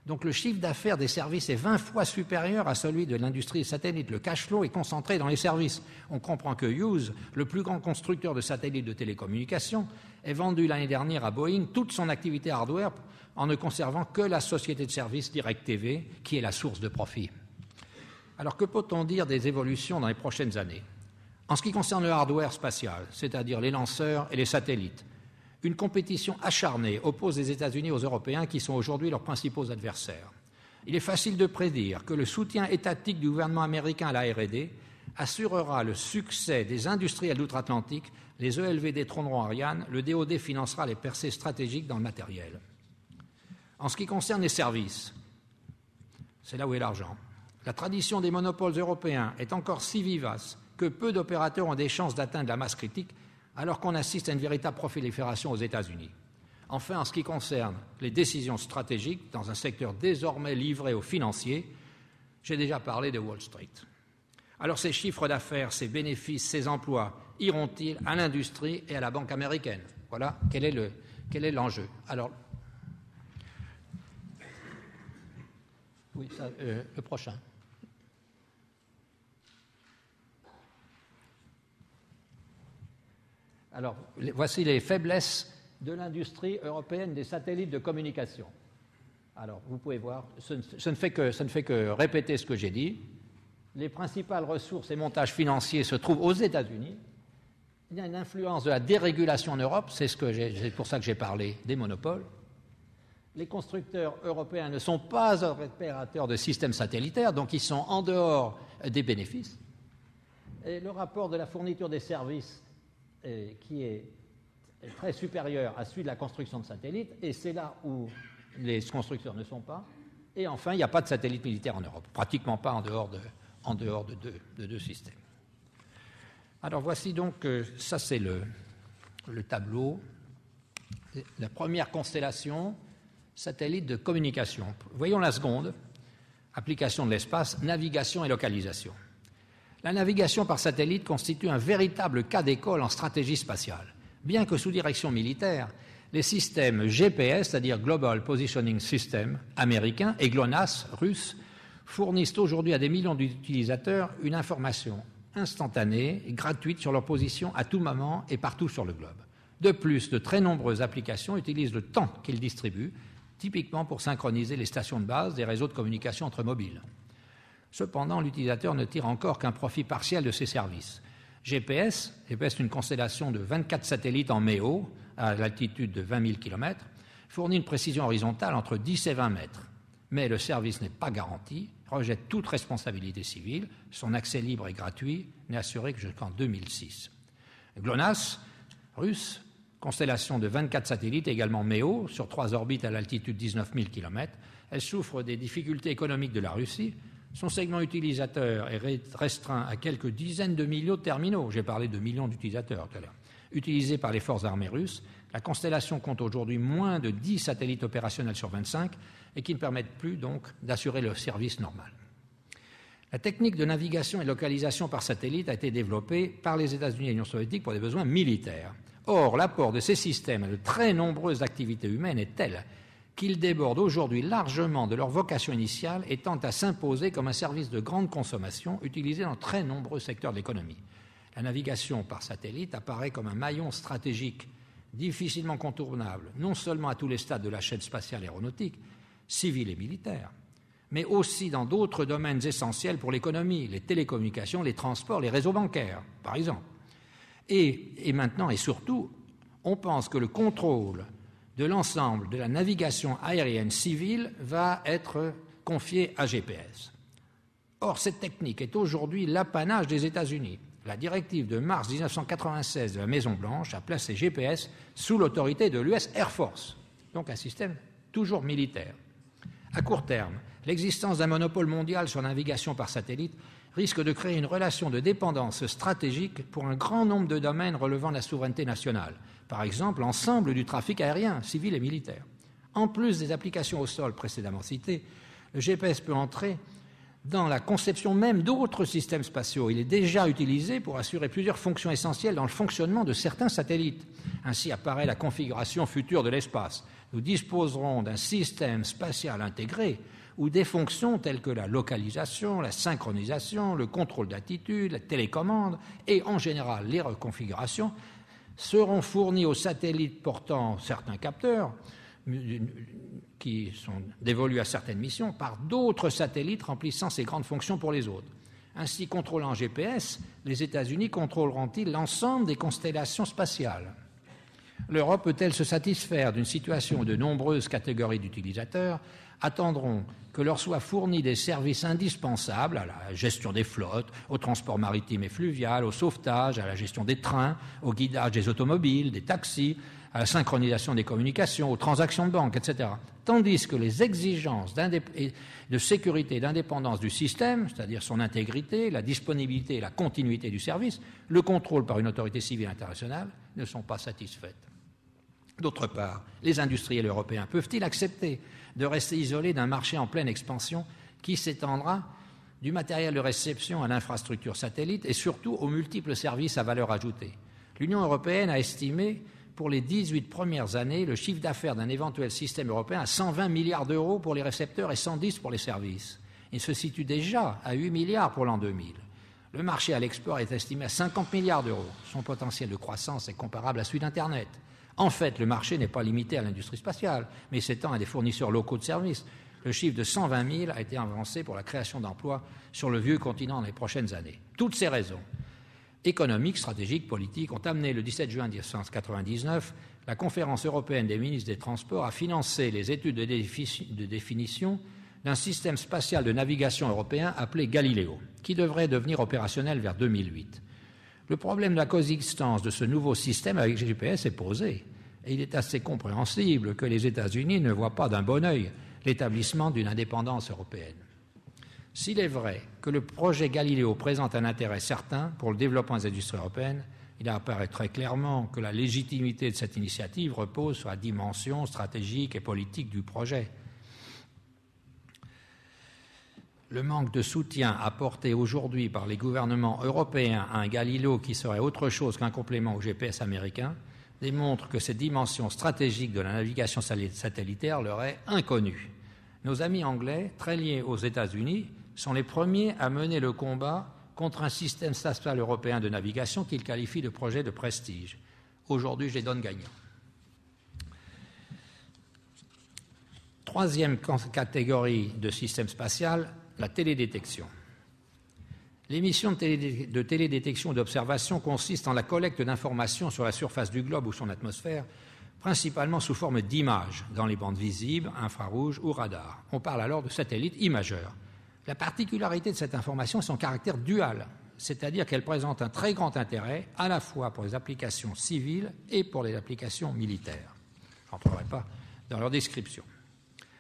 Donc le chiffre d'affaires des services est 20 fois supérieur à celui de l'industrie des satellites. Le cash flow est concentré dans les services. On comprend que Hughes, le plus grand constructeur de satellites de télécommunications, est vendu l'année dernière à Boeing toute son activité hardware en ne conservant que la société de services DirecTV, qui est la source de profit. Alors que peut-on dire des évolutions dans les prochaines années ? En ce qui concerne le hardware spatial, c'est-à-dire les lanceurs et les satellites, une compétition acharnée oppose les États-Unis aux Européens qui sont aujourd'hui leurs principaux adversaires. Il est facile de prédire que le soutien étatique du gouvernement américain à la R&D assurera le succès des industriels d'outre-Atlantique, les ELV détrôneront Ariane, le DoD financera les percées stratégiques dans le matériel. En ce qui concerne les services, c'est là où est l'argent. La tradition des monopoles européens est encore si vivace que peu d'opérateurs ont des chances d'atteindre la masse critique, alors qu'on assiste à une véritable prolifération aux États-Unis. Enfin, en ce qui concerne les décisions stratégiques dans un secteur désormais livré aux financiers, j'ai déjà parlé de Wall Street. Alors ces chiffres d'affaires, ces bénéfices, ces emplois iront-ils à l'industrie et à la banque américaine ? Voilà, quel est l'enjeu. Alors, oui, le prochain. Alors, voici les faiblesses de l'industrie européenne des satellites de communication. Alors, vous pouvez voir, ce ne fait que répéter ce que j'ai dit. Les principales ressources et montages financiers se trouvent aux États-Unis. Il y a une influence de la dérégulation en Europe, c'est pour ça que j'ai parlé des monopoles. Les constructeurs européens ne sont pas opérateurs de systèmes satellitaires, donc ils sont en dehors des bénéfices. Et le rapport de la fourniture des services qui est très supérieur à celui de la construction de satellites, et c'est là où les constructeurs ne sont pas. Et enfin, il n'y a pas de satellite militaire en Europe, pratiquement pas en dehors de deux systèmes. Alors voici donc, ça c'est le tableau, la première constellation, satellite de communication. Voyons la seconde, application de l'espace, navigation et localisation. La navigation par satellite constitue un véritable cas d'école en stratégie spatiale. Bien que sous direction militaire, les systèmes GPS, c'est-à-dire Global Positioning System, américains, et GLONASS, russes, fournissent aujourd'hui à des millions d'utilisateurs une information instantanée et gratuite sur leur position à tout moment et partout sur le globe. De plus, de très nombreuses applications utilisent le temps qu'ils distribuent, typiquement pour synchroniser les stations de base des réseaux de communication entre mobiles. Cependant, l'utilisateur ne tire encore qu'un profit partiel de ces services. GPS est une constellation de 24 satellites en MEO, à l'altitude de 20 000 km, fournit une précision horizontale entre 10 et 20 mètres. Mais le service n'est pas garanti, rejette toute responsabilité civile, son accès libre et gratuit n'est assuré que jusqu'en 2006. GLONASS, russe, constellation de 24 satellites, également MEO, sur 3 orbites à l'altitude de 19 000 km, elle souffre des difficultés économiques de la Russie. Son segment utilisateur est restreint à quelques dizaines de millions de terminaux. J'ai parlé de millions d'utilisateurs tout à l'heure. Utilisés par les forces armées russes, la constellation compte aujourd'hui moins de 10 satellites opérationnels sur 25 et qui ne permettent plus donc d'assurer le service normal. La technique de navigation et localisation par satellite a été développée par les États-Unis et l'Union soviétique pour des besoins militaires. Or, l'apport de ces systèmes à de très nombreuses activités humaines est tel qu'ils débordent aujourd'hui largement de leur vocation initiale et tendent à s'imposer comme un service de grande consommation utilisé dans très nombreux secteurs de l'économie. La navigation par satellite apparaît comme un maillon stratégique difficilement contournable, non seulement à tous les stades de la chaîne spatiale aéronautique, civile et militaire, mais aussi dans d'autres domaines essentiels pour l'économie, les télécommunications, les transports, les réseaux bancaires, par exemple. Et maintenant et surtout, on pense que le contrôle de l'ensemble de la navigation aérienne civile va être confié à GPS. Or, cette technique est aujourd'hui l'apanage des États-Unis. La directive de mars 1996 de la Maison-Blanche a placé GPS sous l'autorité de l'US Air Force, donc un système toujours militaire. À court terme, l'existence d'un monopole mondial sur la navigation par satellite risque de créer une relation de dépendance stratégique pour un grand nombre de domaines relevant de la souveraineté nationale, par exemple l'ensemble du trafic aérien, civil et militaire. En plus des applications au sol précédemment citées, le GPS peut entrer dans la conception même d'autres systèmes spatiaux. Il est déjà utilisé pour assurer plusieurs fonctions essentielles dans le fonctionnement de certains satellites. Ainsi apparaît la configuration future de l'espace. Nous disposerons d'un système spatial intégré où des fonctions telles que la localisation, la synchronisation, le contrôle d'attitude, la télécommande et en général les reconfigurations seront fournies aux satellites portant certains capteurs qui sont dévolus à certaines missions par d'autres satellites remplissant ces grandes fonctions pour les autres. Ainsi, contrôlant GPS, les États-Unis contrôleront-ils l'ensemble des constellations spatiales? L'Europe peut-elle se satisfaire d'une situation où de nombreuses catégories d'utilisateurs attendront que leur soient fournis des services indispensables à la gestion des flottes, au transport maritime et fluvial, au sauvetage, à la gestion des trains, au guidage des automobiles, des taxis, à la synchronisation des communications, aux transactions de banque, etc. Tandis que les exigences de sécurité et d'indépendance du système, c'est-à-dire son intégrité, la disponibilité et la continuité du service, le contrôle par une autorité civile internationale, ne sont pas satisfaites. D'autre part, les industriels européens peuvent-ils accepter de rester isolés d'un marché en pleine expansion qui s'étendra du matériel de réception à l'infrastructure satellite et surtout aux multiples services à valeur ajoutée? L'Union européenne a estimé pour les 18 premières années le chiffre d'affaires d'un éventuel système européen à 120 milliards d'euros pour les récepteurs et 110 pour les services. Il se situe déjà à 8 milliards pour l'an 2000. Le marché à l'export est estimé à 50 milliards d'euros. Son potentiel de croissance est comparable à celui d'Internet. En fait, le marché n'est pas limité à l'industrie spatiale, mais s'étend à des fournisseurs locaux de services. Le chiffre de 120 000 a été avancé pour la création d'emplois sur le vieux continent dans les prochaines années. Toutes ces raisons économiques, stratégiques, politiques ont amené le 17 juin 1999 la Conférence européenne des ministres des Transports à financer les études de définition d'un système spatial de navigation européen appelé Galileo, qui devrait devenir opérationnel vers 2008. Le problème de la coexistence de ce nouveau système avec GPS est posé, et il est assez compréhensible que les États-Unis ne voient pas d'un bon œil l'établissement d'une indépendance européenne. S'il est vrai que le projet Galileo présente un intérêt certain pour le développement des industries européennes, il apparaît très clairement que la légitimité de cette initiative repose sur la dimension stratégique et politique du projet. Le manque de soutien apporté aujourd'hui par les gouvernements européens à un Galileo qui serait autre chose qu'un complément au GPS américain démontre que cette dimension stratégique de la navigation satellitaire leur est inconnue. Nos amis anglais, très liés aux États-Unis, sont les premiers à mener le combat contre un système spatial européen de navigation qu'ils qualifient de projet de prestige. Aujourd'hui, je les donne gagnants. Troisième catégorie de système spatial, la télédétection. Les missions de télédétection et d'observation consistent en la collecte d'informations sur la surface du globe ou son atmosphère, principalement sous forme d'images dans les bandes visibles, infrarouges ou radars. On parle alors de satellites imageurs. La particularité de cette information est son caractère dual, c'est-à-dire qu'elle présente un très grand intérêt à la fois pour les applications civiles et pour les applications militaires. Je n'entrerai pas dans leur description.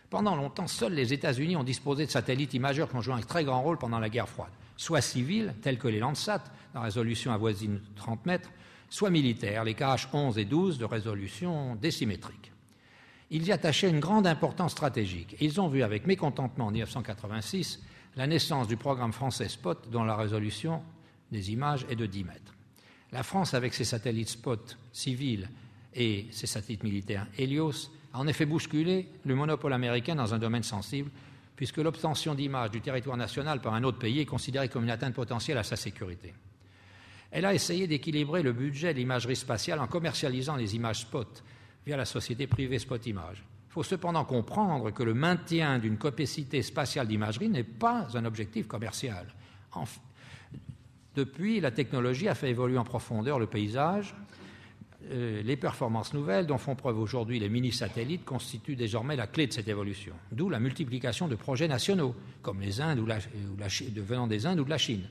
Pendant longtemps, seuls les États-Unis ont disposé de satellites imageurs qui ont joué un très grand rôle pendant la guerre froide, soit civils, tels que les Landsat, dans résolution avoisine 30 mètres, soit militaires, les KH-11 et 12 de résolution décimétrique. Ils y attachaient une grande importance stratégique. Ils ont vu avec mécontentement en 1986 la naissance du programme français SPOT dont la résolution des images est de 10 mètres. La France, avec ses satellites SPOT civils et ses satellites militaires Helios, a en effet bousculé le monopole américain dans un domaine sensible, puisque l'obtention d'images du territoire national par un autre pays est considérée comme une atteinte potentielle à sa sécurité. Elle a essayé d'équilibrer le budget de l'imagerie spatiale en commercialisant les images spot via la société privée Spot Image. Il faut cependant comprendre que le maintien d'une capacité spatiale d'imagerie n'est pas un objectif commercial. Depuis, la technologie a fait évoluer en profondeur le paysage. Les performances nouvelles dont font preuve aujourd'hui les mini-satellites constituent désormais la clé de cette évolution, d'où la multiplication de projets nationaux, comme les Indes venant des Indes ou de la Chine.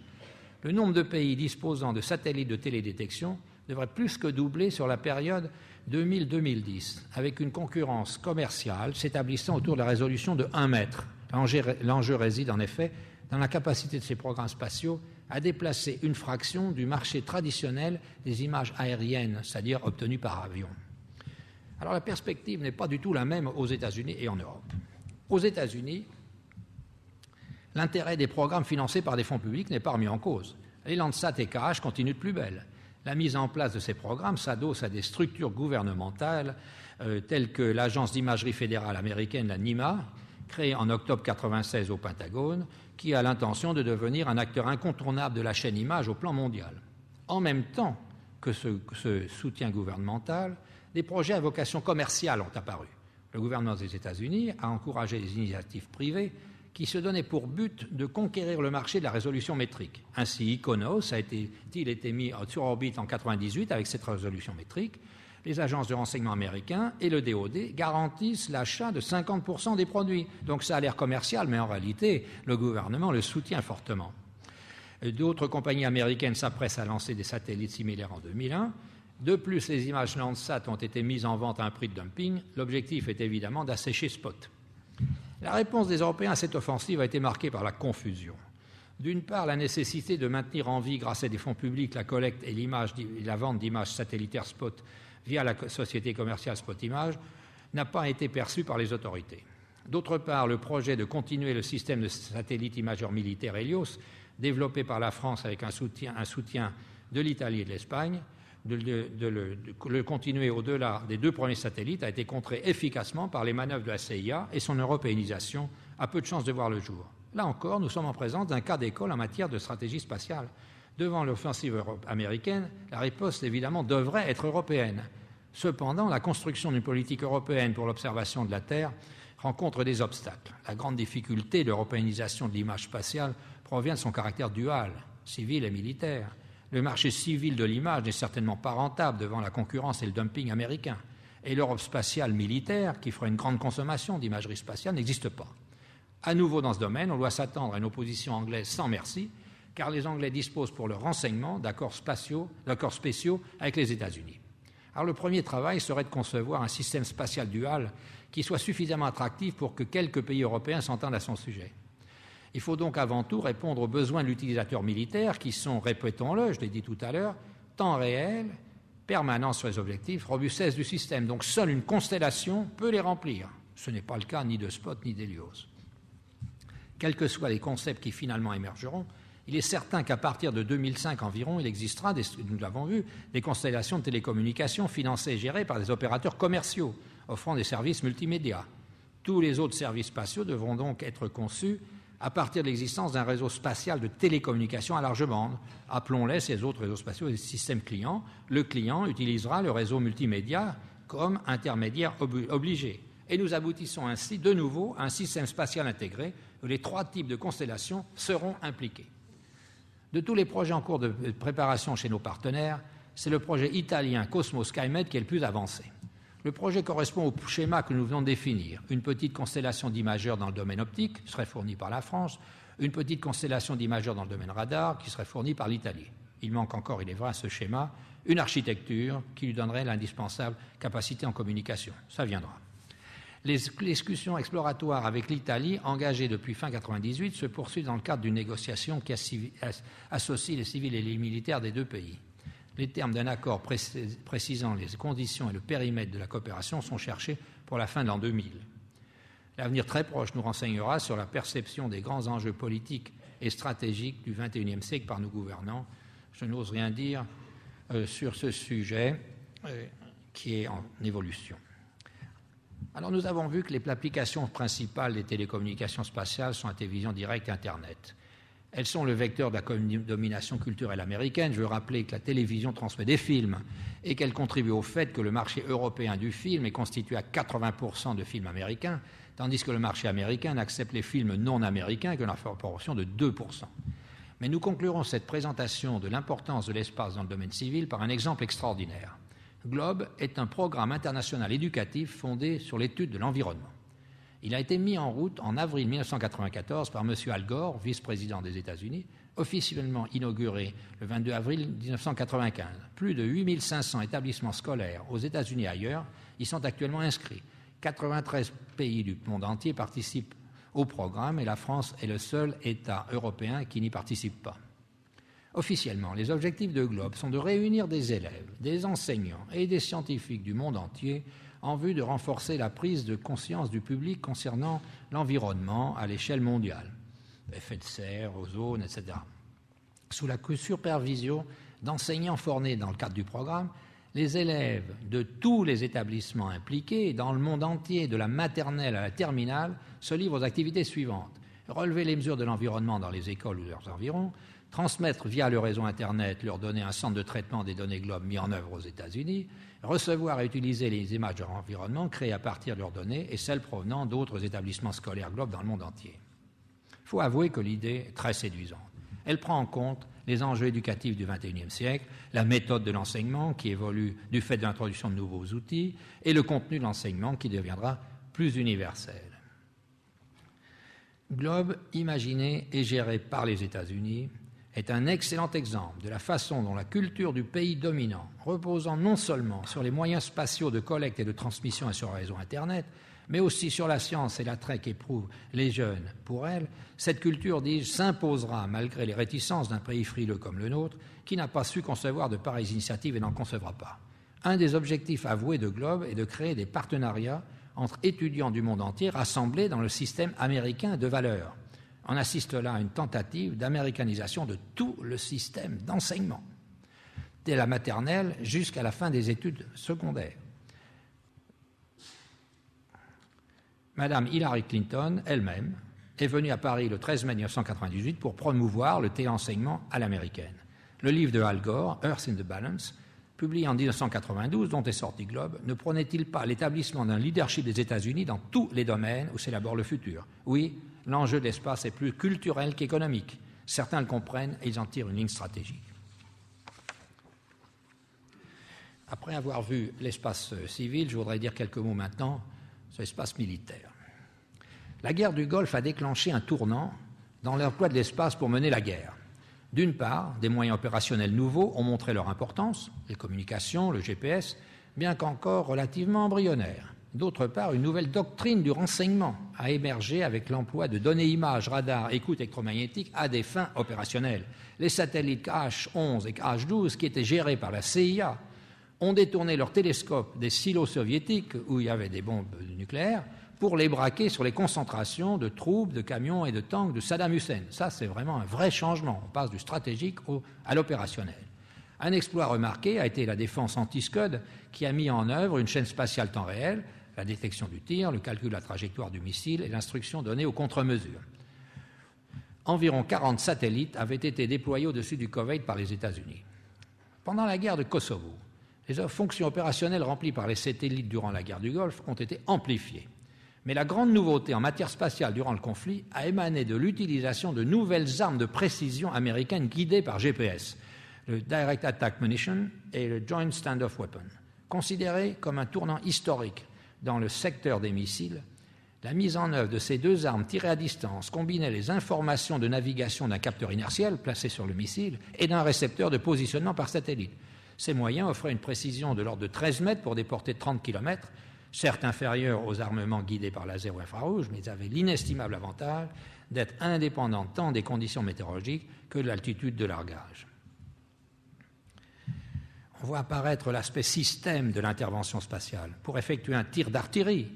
Le nombre de pays disposant de satellites de télédétection devrait plus que doubler sur la période 2000-2010, avec une concurrence commerciale s'établissant autour de la résolution de 1 mètre. L'enjeu réside en effet dans la capacité de ces programmes spatiaux à déplacer une fraction du marché traditionnel des images aériennes, c'est-à-dire obtenues par avion. Alors la perspective n'est pas du tout la même aux États-Unis et en Europe. Aux États-Unis, l'intérêt des programmes financés par des fonds publics n'est pas remis en cause. Les Landsat et KH continuent de plus belle. La mise en place de ces programmes s'adosse à des structures gouvernementales telles que l'Agence d'imagerie fédérale américaine, la NIMA, créée en octobre 1996 au Pentagone, qui a l'intention de devenir un acteur incontournable de la chaîne image au plan mondial. En même temps que ce soutien gouvernemental, des projets à vocation commerciale ont apparu. Le gouvernement des États-Unis a encouragé des initiatives privées qui se donnaient pour but de conquérir le marché de la résolution métrique. Ainsi, Iconos a-t-il été mis sur orbite en 1998 avec cette résolution métrique. Les agences de renseignement américains et le DoD garantissent l'achat de 50% des produits. Donc ça a l'air commercial, mais en réalité, le gouvernement le soutient fortement. D'autres compagnies américaines s'apprêtent à lancer des satellites similaires en 2001. De plus, les images Landsat ont été mises en vente à un prix de dumping. L'objectif est évidemment d'assécher Spot. La réponse des Européens à cette offensive a été marquée par la confusion. D'une part, la nécessité de maintenir en vie, grâce à des fonds publics, la collecte et la vente d'images satellitaires Spot via la société commerciale Spot Image n'a pas été perçue par les autorités. D'autre part, le projet de continuer le système de satellite imageur militaire Helios, développé par la France avec un soutien de l'Italie et de l'Espagne, de le continuer au-delà des 2 premiers satellites a été contré efficacement par les manœuvres de la CIA et son européanisation a peu de chances de voir le jour. Là encore, nous sommes en présence d'un cas d'école en matière de stratégie spatiale. Devant l'offensive américaine, la riposte, évidemment, devrait être européenne. Cependant, la construction d'une politique européenne pour l'observation de la Terre rencontre des obstacles. La grande difficulté de l'européanisation de l'image spatiale provient de son caractère dual, civil et militaire. Le marché civil de l'image n'est certainement pas rentable devant la concurrence et le dumping américain. Et l'Europe spatiale militaire, qui ferait une grande consommation d'imagerie spatiale, n'existe pas. À nouveau dans ce domaine, on doit s'attendre à une opposition anglaise sans merci, car les Anglais disposent pour leur renseignement d'accords spéciaux avec les États-Unis. Alors le premier travail serait de concevoir un système spatial dual qui soit suffisamment attractif pour que quelques pays européens s'entendent à son sujet. Il faut donc avant tout répondre aux besoins de l'utilisateur militaire qui sont, répétons-le, je l'ai dit tout à l'heure, temps réel, permanence sur les objectifs, robustesse du système. Donc seule une constellation peut les remplir. Ce n'est pas le cas ni de Spot ni d'Helios. Quels que soient les concepts qui finalement émergeront, il est certain qu'à partir de 2005 environ, il existera, nous l'avons vu, des constellations de télécommunications financées et gérées par des opérateurs commerciaux offrant des services multimédia. Tous les autres services spatiaux devront donc être conçus à partir de l'existence d'un réseau spatial de télécommunications à large bande. Appelons-les, ces autres réseaux spatiaux, des systèmes clients. Le client utilisera le réseau multimédia comme intermédiaire obligé. Et nous aboutissons ainsi de nouveau à un système spatial intégré où les 3 types de constellations seront impliqués. De tous les projets en cours de préparation chez nos partenaires, c'est le projet italien Cosmos Skymed qui est le plus avancé. Le projet correspond au schéma que nous venons de définir. Une petite constellation d'imageurs dans le domaine optique serait fournie par la France, une petite constellation d'imageurs dans le domaine radar qui serait fournie par l'Italie. Il manque encore, il est vrai, à ce schéma, une architecture qui lui donnerait l'indispensable capacité en communication. Ça viendra. Les discussions exploratoires avec l'Italie, engagées depuis fin 1998, se poursuivent dans le cadre d'une négociation qui associe les civils et les militaires des 2 pays. Les termes d'un accord précisant les conditions et le périmètre de la coopération sont cherchés pour la fin de l'an 2000. L'avenir très proche nous renseignera sur la perception des grands enjeux politiques et stratégiques du XXIe siècle par nos gouvernants. Je n'ose rien dire sur ce sujet qui est en évolution. Alors nous avons vu que les applications principales des télécommunications spatiales sont la télévision directe et Internet. Elles sont le vecteur de la domination culturelle américaine. Je veux rappeler que la télévision transmet des films et qu'elle contribue au fait que le marché européen du film est constitué à 80% de films américains, tandis que le marché américain n'accepte les films non américains que dans la proportion de 2%. Mais nous conclurons cette présentation de l'importance de l'espace dans le domaine civil par un exemple extraordinaire. GLOBE est un programme international éducatif fondé sur l'étude de l'environnement. Il a été mis en route en avril 1994 par M. Al Gore, vice-président des États-Unis, officiellement inauguré le 22 avril 1995. Plus de 8500 établissements scolaires aux États-Unis et ailleurs y sont actuellement inscrits. 93 pays du monde entier participent au programme et la France est le seul État européen qui n'y participe pas. Officiellement, les objectifs de GLOBE sont de réunir des élèves, des enseignants et des scientifiques du monde entier en vue de renforcer la prise de conscience du public concernant l'environnement à l'échelle mondiale, effets de serre, ozone, etc. Sous la supervision d'enseignants formés dans le cadre du programme, les élèves de tous les établissements impliqués dans le monde entier, de la maternelle à la terminale, se livrent aux activités suivantes. Relever les mesures de l'environnement dans les écoles ou leurs environs, transmettre via le réseau Internet, leur donner un centre de traitement des données GLOBE mis en œuvre aux États-Unis, recevoir et utiliser les images de l'environnement créées à partir de leurs données et celles provenant d'autres établissements scolaires GLOBE dans le monde entier. Il faut avouer que l'idée est très séduisante. Elle prend en compte les enjeux éducatifs du XXIe siècle, la méthode de l'enseignement qui évolue du fait de l'introduction de nouveaux outils et le contenu de l'enseignement qui deviendra plus universel. GLOBE, imaginé et géré par les États-Unis, est un excellent exemple de la façon dont la culture du pays dominant, reposant non seulement sur les moyens spatiaux de collecte et de transmission et sur le réseau Internet, mais aussi sur la science et l'attrait qu'éprouvent les jeunes pour elle, cette culture, dis-je, s'imposera malgré les réticences d'un pays frileux comme le nôtre, qui n'a pas su concevoir de pareilles initiatives et n'en concevra pas. Un des objectifs avoués de GLOBE est de créer des partenariats entre étudiants du monde entier rassemblés dans le système américain de valeurs. On assiste là à une tentative d'américanisation de tout le système d'enseignement, dès la maternelle jusqu'à la fin des études secondaires. Madame Hillary Clinton, elle-même, est venue à Paris le 13 mai 1998 pour promouvoir le téléenseignement à l'américaine. Le livre de Al Gore, Earth in the Balance, publié en 1992, dont est sorti GLOBE, ne prônait-il pas l'établissement d'un leadership des États-Unis dans tous les domaines où s'élabore le futur? Oui, l'enjeu de l'espace est plus culturel qu'économique. Certains le comprennent et ils en tirent une ligne stratégique. Après avoir vu l'espace civil, je voudrais dire quelques mots maintenant sur l'espace militaire. La guerre du Golfe a déclenché un tournant dans l'emploi de l'espace pour mener la guerre. D'une part, des moyens opérationnels nouveaux ont montré leur importance, les communications, le GPS, bien qu'encore relativement embryonnaires. D'autre part, une nouvelle doctrine du renseignement a émergé avec l'emploi de données images, radars, écoutes électromagnétiques à des fins opérationnelles. Les satellites KH-11 et KH-12, qui étaient gérés par la CIA, ont détourné leurs télescopes des silos soviétiques où il y avait des bombes nucléaires pour les braquer sur les concentrations de troupes, de camions et de tanks de Saddam Hussein. Ça, c'est vraiment un vrai changement. On passe du stratégique à l'opérationnel. Un exploit remarqué a été la défense anti-Scud qui a mis en œuvre une chaîne spatiale temps réel, la détection du tir, le calcul de la trajectoire du missile et l'instruction donnée aux contre-mesures. Environ 40 satellites avaient été déployés au-dessus du Koweït par les États-Unis. Pendant la guerre de Kosovo, les fonctions opérationnelles remplies par les satellites durant la guerre du Golfe ont été amplifiées. Mais la grande nouveauté en matière spatiale durant le conflit a émané de l'utilisation de nouvelles armes de précision américaines guidées par GPS, le Direct Attack Munition et le Joint Standoff Weapon. Considérées comme un tournant historique dans le secteur des missiles, la mise en œuvre de ces deux armes tirées à distance combinait les informations de navigation d'un capteur inertiel placé sur le missile et d'un récepteur de positionnement par satellite. Ces moyens offraient une précision de l'ordre de 13 mètres pour des portées de 30 km, certes inférieurs aux armements guidés par laser ou infrarouge, mais ils avaient l'inestimable avantage d'être indépendants tant des conditions météorologiques que de l'altitude de largage. On voit apparaître l'aspect système de l'intervention spatiale. Pour effectuer un tir d'artillerie,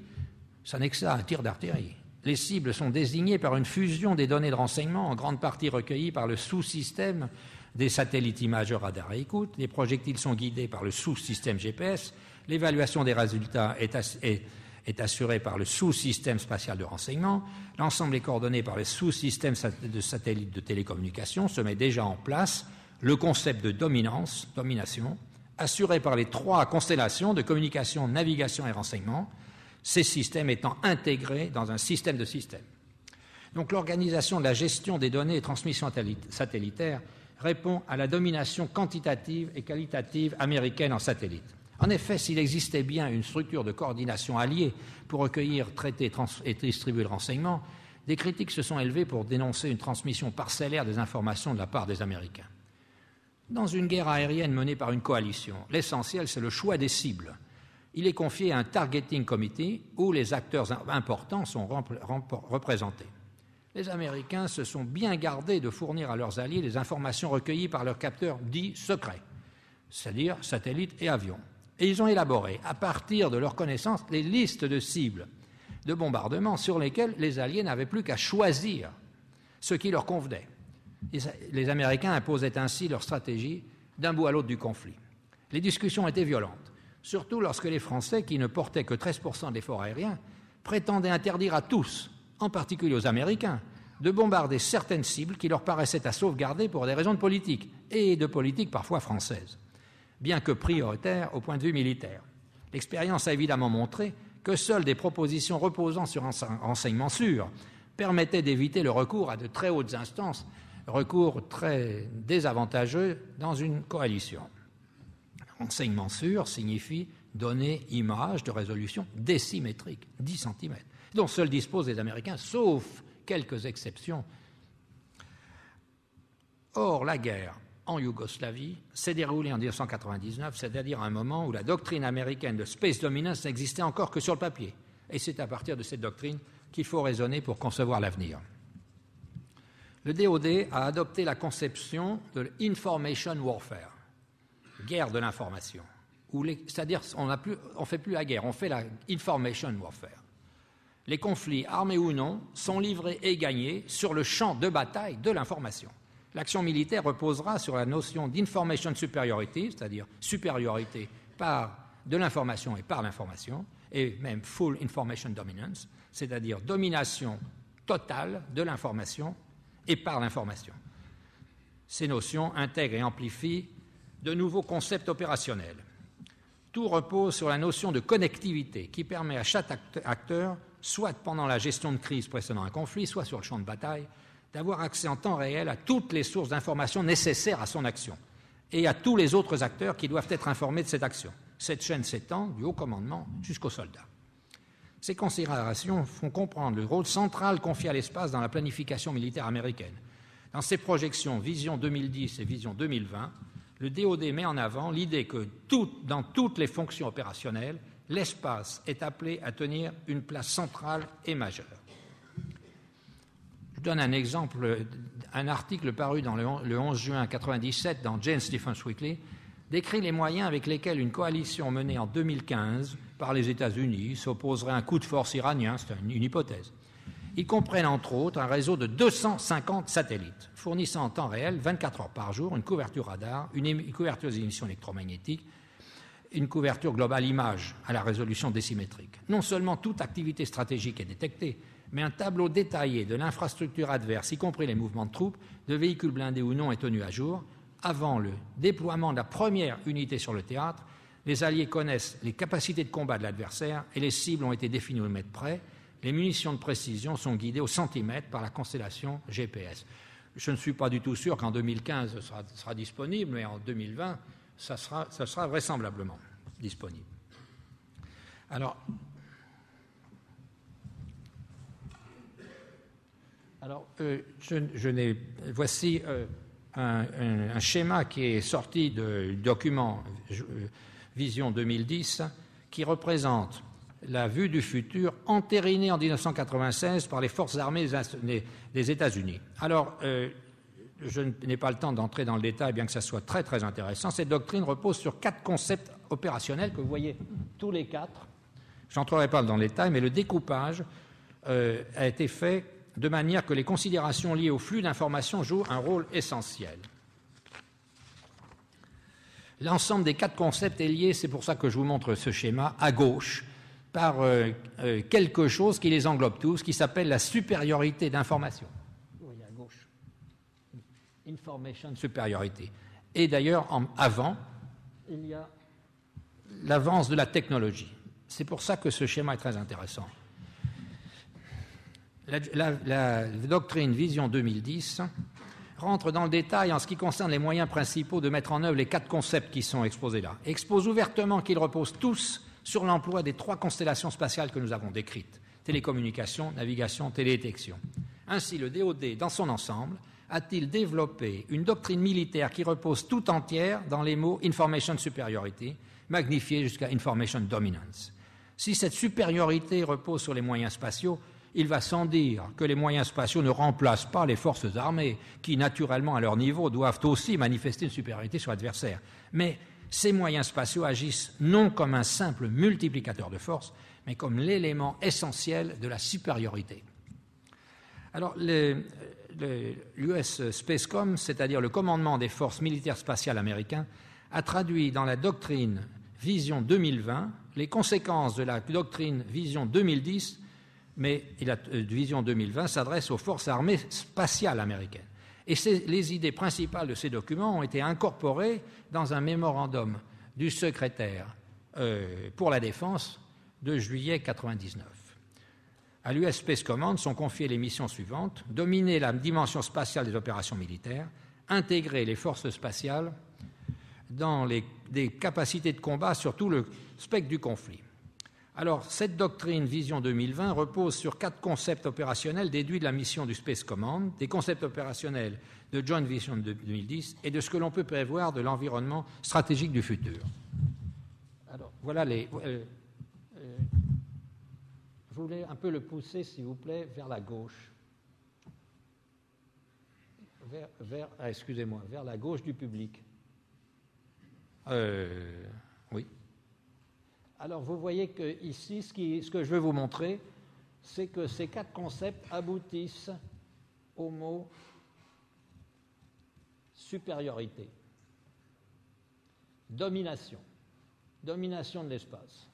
ça n'est que ça, un tir d'artillerie. Les cibles sont désignées par une fusion des données de renseignement, en grande partie recueillies par le sous-système des satellites imageurs, radars et écoutes. Les projectiles sont guidés par le sous-système GPS. L'évaluation des résultats est assuré par le sous-système spatial de renseignement. L'ensemble est coordonné par les sous-systèmes de satellites de télécommunications. Se met déjà en place le concept de domination, assuré par les 3 constellations de communication, navigation et renseignement, ces systèmes étant intégrés dans un système de systèmes. Donc l'organisation de la gestion des données et transmissions satellitaires répond à la domination quantitative et qualitative américaine en satellite. En effet, s'il existait bien une structure de coordination alliée pour recueillir, traiter et distribuer le renseignement, des critiques se sont élevées pour dénoncer une transmission parcellaire des informations de la part des Américains. Dans une guerre aérienne menée par une coalition, l'essentiel, c'est le choix des cibles. Il est confié à un targeting committee où les acteurs importants sont représentés. Les Américains se sont bien gardés de fournir à leurs alliés les informations recueillies par leurs capteurs dits secrets, c'est-à-dire satellites et avions. Et ils ont élaboré, à partir de leur connaissance, les listes de cibles de bombardement sur lesquelles les alliés n'avaient plus qu'à choisir ce qui leur convenait. Les Américains imposaient ainsi leur stratégie d'un bout à l'autre du conflit. Les discussions étaient violentes, surtout lorsque les Français, qui ne portaient que 13% de l'effort aérien, prétendaient interdire à tous, en particulier aux Américains, de bombarder certaines cibles qui leur paraissaient à sauvegarder pour des raisons de politique, et de politique parfois française, bien que prioritaires au point de vue militaire. L'expérience a évidemment montré que seules des propositions reposant sur un renseignement sûr permettaient d'éviter le recours à de très hautes instances, recours très désavantageux dans une coalition. Renseignement sûr signifie donner image de résolution décimétrique, 10 cm, dont seuls disposent les Américains, sauf quelques exceptions. Or, la guerre en Yougoslavie s'est déroulée en 1999, c'est-à-dire à un moment où la doctrine américaine de space dominance n'existait encore que sur le papier. Et c'est à partir de cette doctrine qu'il faut raisonner pour concevoir l'avenir. Le DoD a adopté la conception de l'information warfare, guerre de l'information, c'est-à-dire on ne fait plus la guerre, on fait la information warfare. Les conflits, armés ou non, sont livrés et gagnés sur le champ de bataille de l'information. L'action militaire reposera sur la notion d'information superiority, c'est-à-dire supériorité de l'information et par l'information, et même full information dominance, c'est-à-dire domination totale de l'information et par l'information. Ces notions intègrent et amplifient de nouveaux concepts opérationnels. Tout repose sur la notion de connectivité qui permet à chaque acteur, soit pendant la gestion de crise précédant un conflit, soit sur le champ de bataille, d'avoir accès en temps réel à toutes les sources d'informations nécessaires à son action et à tous les autres acteurs qui doivent être informés de cette action. Cette chaîne s'étend du haut commandement jusqu'aux soldats. Ces considérations font comprendre le rôle central confié à l'espace dans la planification militaire américaine. Dans ses projections Vision 2010 et Vision 2020, le DoD met en avant l'idée que dans toutes les fonctions opérationnelles, l'espace est appelé à tenir une place centrale et majeure. Je donne un exemple, un article paru dans le 11 juin 1997 dans Jane's Defense Weekly décrit les moyens avec lesquels une coalition menée en 2015 par les États-Unis s'opposerait à un coup de force iranien, c'est une hypothèse. Ils comprennent entre autres un réseau de 250 satellites, fournissant en temps réel, 24 heures par jour, une couverture radar, une couverture des émissions électromagnétiques, une couverture globale image à la résolution décimétrique. Non seulement toute activité stratégique est détectée, mais un tableau détaillé de l'infrastructure adverse, y compris les mouvements de troupes, de véhicules blindés ou non, est tenu à jour. Avant le déploiement de la première unité sur le théâtre, les Alliés connaissent les capacités de combat de l'adversaire et les cibles ont été définies au mètre près. Les munitions de précision sont guidées au centimètre par la constellation GPS. Je ne suis pas du tout sûr qu'en 2015 ça sera disponible, mais en 2020, ça sera vraisemblablement disponible. Alors voici un schéma qui est sorti du document Vision 2010 qui représente la vue du futur entérinée en 1996 par les forces armées des États-Unis. Alors, je n'ai pas le temps d'entrer dans le détail, bien que ça soit très, très intéressant. Cette doctrine repose sur 4 concepts opérationnels que vous voyez tous les 4. Je n'entrerai pas dans le détail, mais le découpage a été fait de manière que les considérations liées au flux d'informations jouent un rôle essentiel. L'ensemble des 4 concepts est lié, c'est pour ça que je vous montre ce schéma, à gauche, par quelque chose qui les englobe tous, qui s'appelle la supériorité d'information. Vous voyez à gauche. Information superiority. Et d'ailleurs, avant, il y a l'avance de la technologie. C'est pour ça que ce schéma est très intéressant. La doctrine Vision 2010 rentre dans le détail en ce qui concerne les moyens principaux de mettre en œuvre les 4 concepts qui sont exposés là. Expose ouvertement qu'ils reposent tous sur l'emploi des 3 constellations spatiales que nous avons décrites, télécommunication, navigation, télédétection. Ainsi, le DoD, dans son ensemble, a-t-il développé une doctrine militaire qui repose tout entière dans les mots « information superiority », magnifié jusqu'à « information dominance ». Si cette supériorité repose sur les moyens spatiaux, il va sans dire que les moyens spatiaux ne remplacent pas les forces armées, qui, naturellement, à leur niveau, doivent aussi manifester une supériorité sur l'adversaire. Mais ces moyens spatiaux agissent non comme un simple multiplicateur de force, mais comme l'élément essentiel de la supériorité. Alors, l'US Spacecom, c'est-à-dire le commandement des forces militaires spatiales américains, a traduit dans la doctrine Vision 2020 les conséquences de la doctrine Vision 2010, mais la Vision 2020 s'adresse aux forces armées spatiales américaines. Et les idées principales de ces documents ont été incorporées dans un mémorandum du secrétaire pour la Défense de juillet 1999. À l'US Space Command sont confiées les missions suivantes: dominer la dimension spatiale des opérations militaires, intégrer les forces spatiales dans des capacités de combat sur tout le spectre du conflit. Alors, cette doctrine Vision 2020 repose sur 4 concepts opérationnels déduits de la mission du Space Command, des concepts opérationnels de Joint Vision 2010 et de ce que l'on peut prévoir de l'environnement stratégique du futur. Alors, voilà les... je voulais un peu le pousser, s'il vous plaît, vers la gauche. Excusez-moi, vers la gauche du public. Oui. Alors, vous voyez que ici, ce que je veux vous montrer, c'est que ces 4 concepts aboutissent au mot supériorité, domination, domination de l'espace.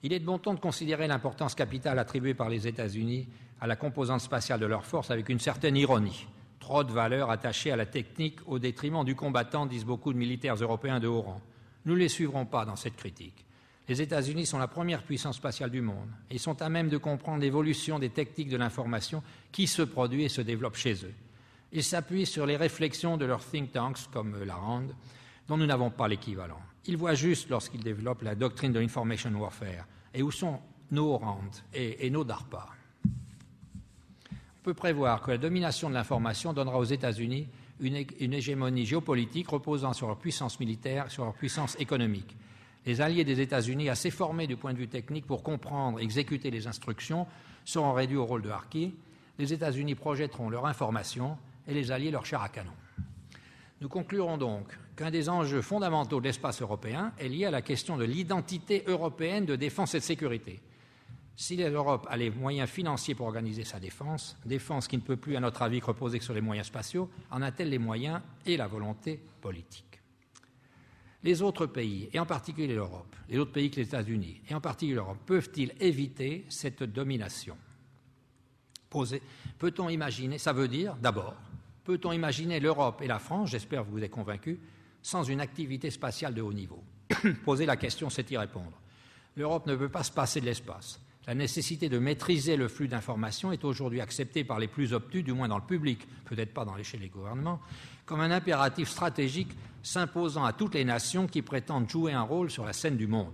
Il est de bon ton de considérer l'importance capitale attribuée par les États-Unis à la composante spatiale de leurs forces avec une certaine ironie. Trop de valeur attachée à la technique au détriment du combattant, disent beaucoup de militaires européens de haut rang. Nous ne les suivrons pas dans cette critique. Les États-Unis sont la première puissance spatiale du monde et sont à même de comprendre l'évolution des techniques de l'information qui se produit et se développe chez eux. Ils s'appuient sur les réflexions de leurs think tanks, comme la RAND, dont nous n'avons pas l'équivalent. Ils voient juste lorsqu'ils développent la doctrine de l'information warfare. Et où sont nos RAND et nos DARPA? On peut prévoir que la domination de l'information donnera aux États-Unis une hégémonie géopolitique reposant sur leur puissance militaire et sur leur puissance économique. Les alliés des États-Unis, assez formés du point de vue technique pour comprendre et exécuter les instructions, seront réduits au rôle de harkis. Les États-Unis projetteront leur information et les alliés leur chair à canon. Nous conclurons donc qu'un des enjeux fondamentaux de l'espace européen est lié à la question de l'identité européenne de défense et de sécurité. Si l'Europe a les moyens financiers pour organiser sa défense, défense qui ne peut plus, à notre avis, reposer que sur les moyens spatiaux, en a-t-elle les moyens et la volonté politique? Les autres pays, et en particulier l'Europe, les autres pays que les États-Unis, et en particulier l'Europe, peuvent-ils éviter cette domination? Peut-on imaginer, ça veut dire, d'abord, peut-on imaginer l'Europe et la France, j'espère que vous êtes convaincus, sans une activité spatiale de haut niveau? Poser la question, c'est y répondre. L'Europe ne peut pas se passer de l'espace. La nécessité de maîtriser le flux d'informations est aujourd'hui acceptée par les plus obtus, du moins dans le public, peut-être pas dans l'échelle des gouvernements, comme un impératif stratégique s'imposant à toutes les nations qui prétendent jouer un rôle sur la scène du monde.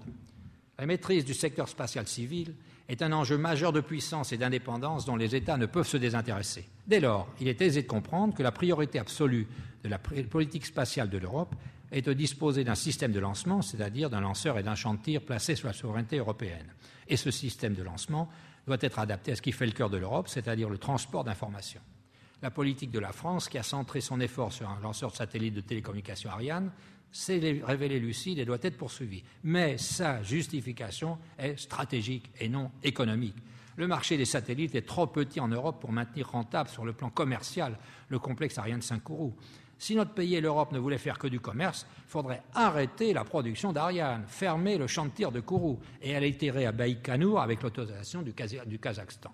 La maîtrise du secteur spatial civil est un enjeu majeur de puissance et d'indépendance dont les États ne peuvent se désintéresser. Dès lors, il est aisé de comprendre que la priorité absolue de la politique spatiale de l'Europe est de disposer d'un système de lancement, c'est-à-dire d'un lanceur et d'un champ de tir placés sur la souveraineté européenne. Et ce système de lancement doit être adapté à ce qui fait le cœur de l'Europe, c'est-à-dire le transport d'informations. La politique de la France, qui a centré son effort sur un lanceur de satellite de télécommunications Ariane, s'est révélée lucide et doit être poursuivie. Mais sa justification est stratégique et non économique. Le marché des satellites est trop petit en Europe pour maintenir rentable sur le plan commercial le complexe aérien de Saint-Kourou. Si notre pays et l'Europe ne voulaient faire que du commerce, il faudrait arrêter la production d'Ariane, fermer le champ de tir de Kourou et aller tirer à Baïkonour avec l'autorisation du Kazakhstan.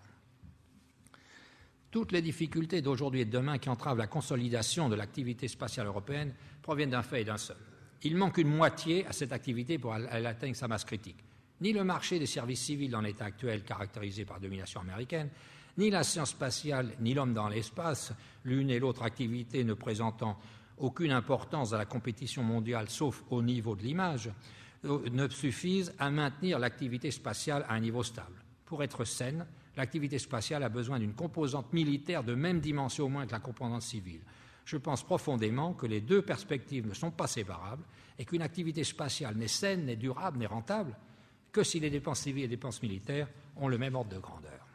Toutes les difficultés d'aujourd'hui et de demain qui entravent la consolidation de l'activité spatiale européenne proviennent d'un fait et d'un seul. Il manque une moitié à cette activité pour qu'elle atteigne sa masse critique. Ni le marché des services civils dans l'état actuel caractérisé par domination américaine, ni la science spatiale, ni l'homme dans l'espace, l'une et l'autre activité ne présentant aucune importance à la compétition mondiale sauf au niveau de l'image, ne suffisent à maintenir l'activité spatiale à un niveau stable. Pour être saine, l'activité spatiale a besoin d'une composante militaire de même dimension au moins que la composante civile. Je pense profondément que les deux perspectives ne sont pas séparables et qu'une activité spatiale n'est saine, n'est durable, n'est rentable que si les dépenses civiles et les dépenses militaires ont le même ordre de grandeur.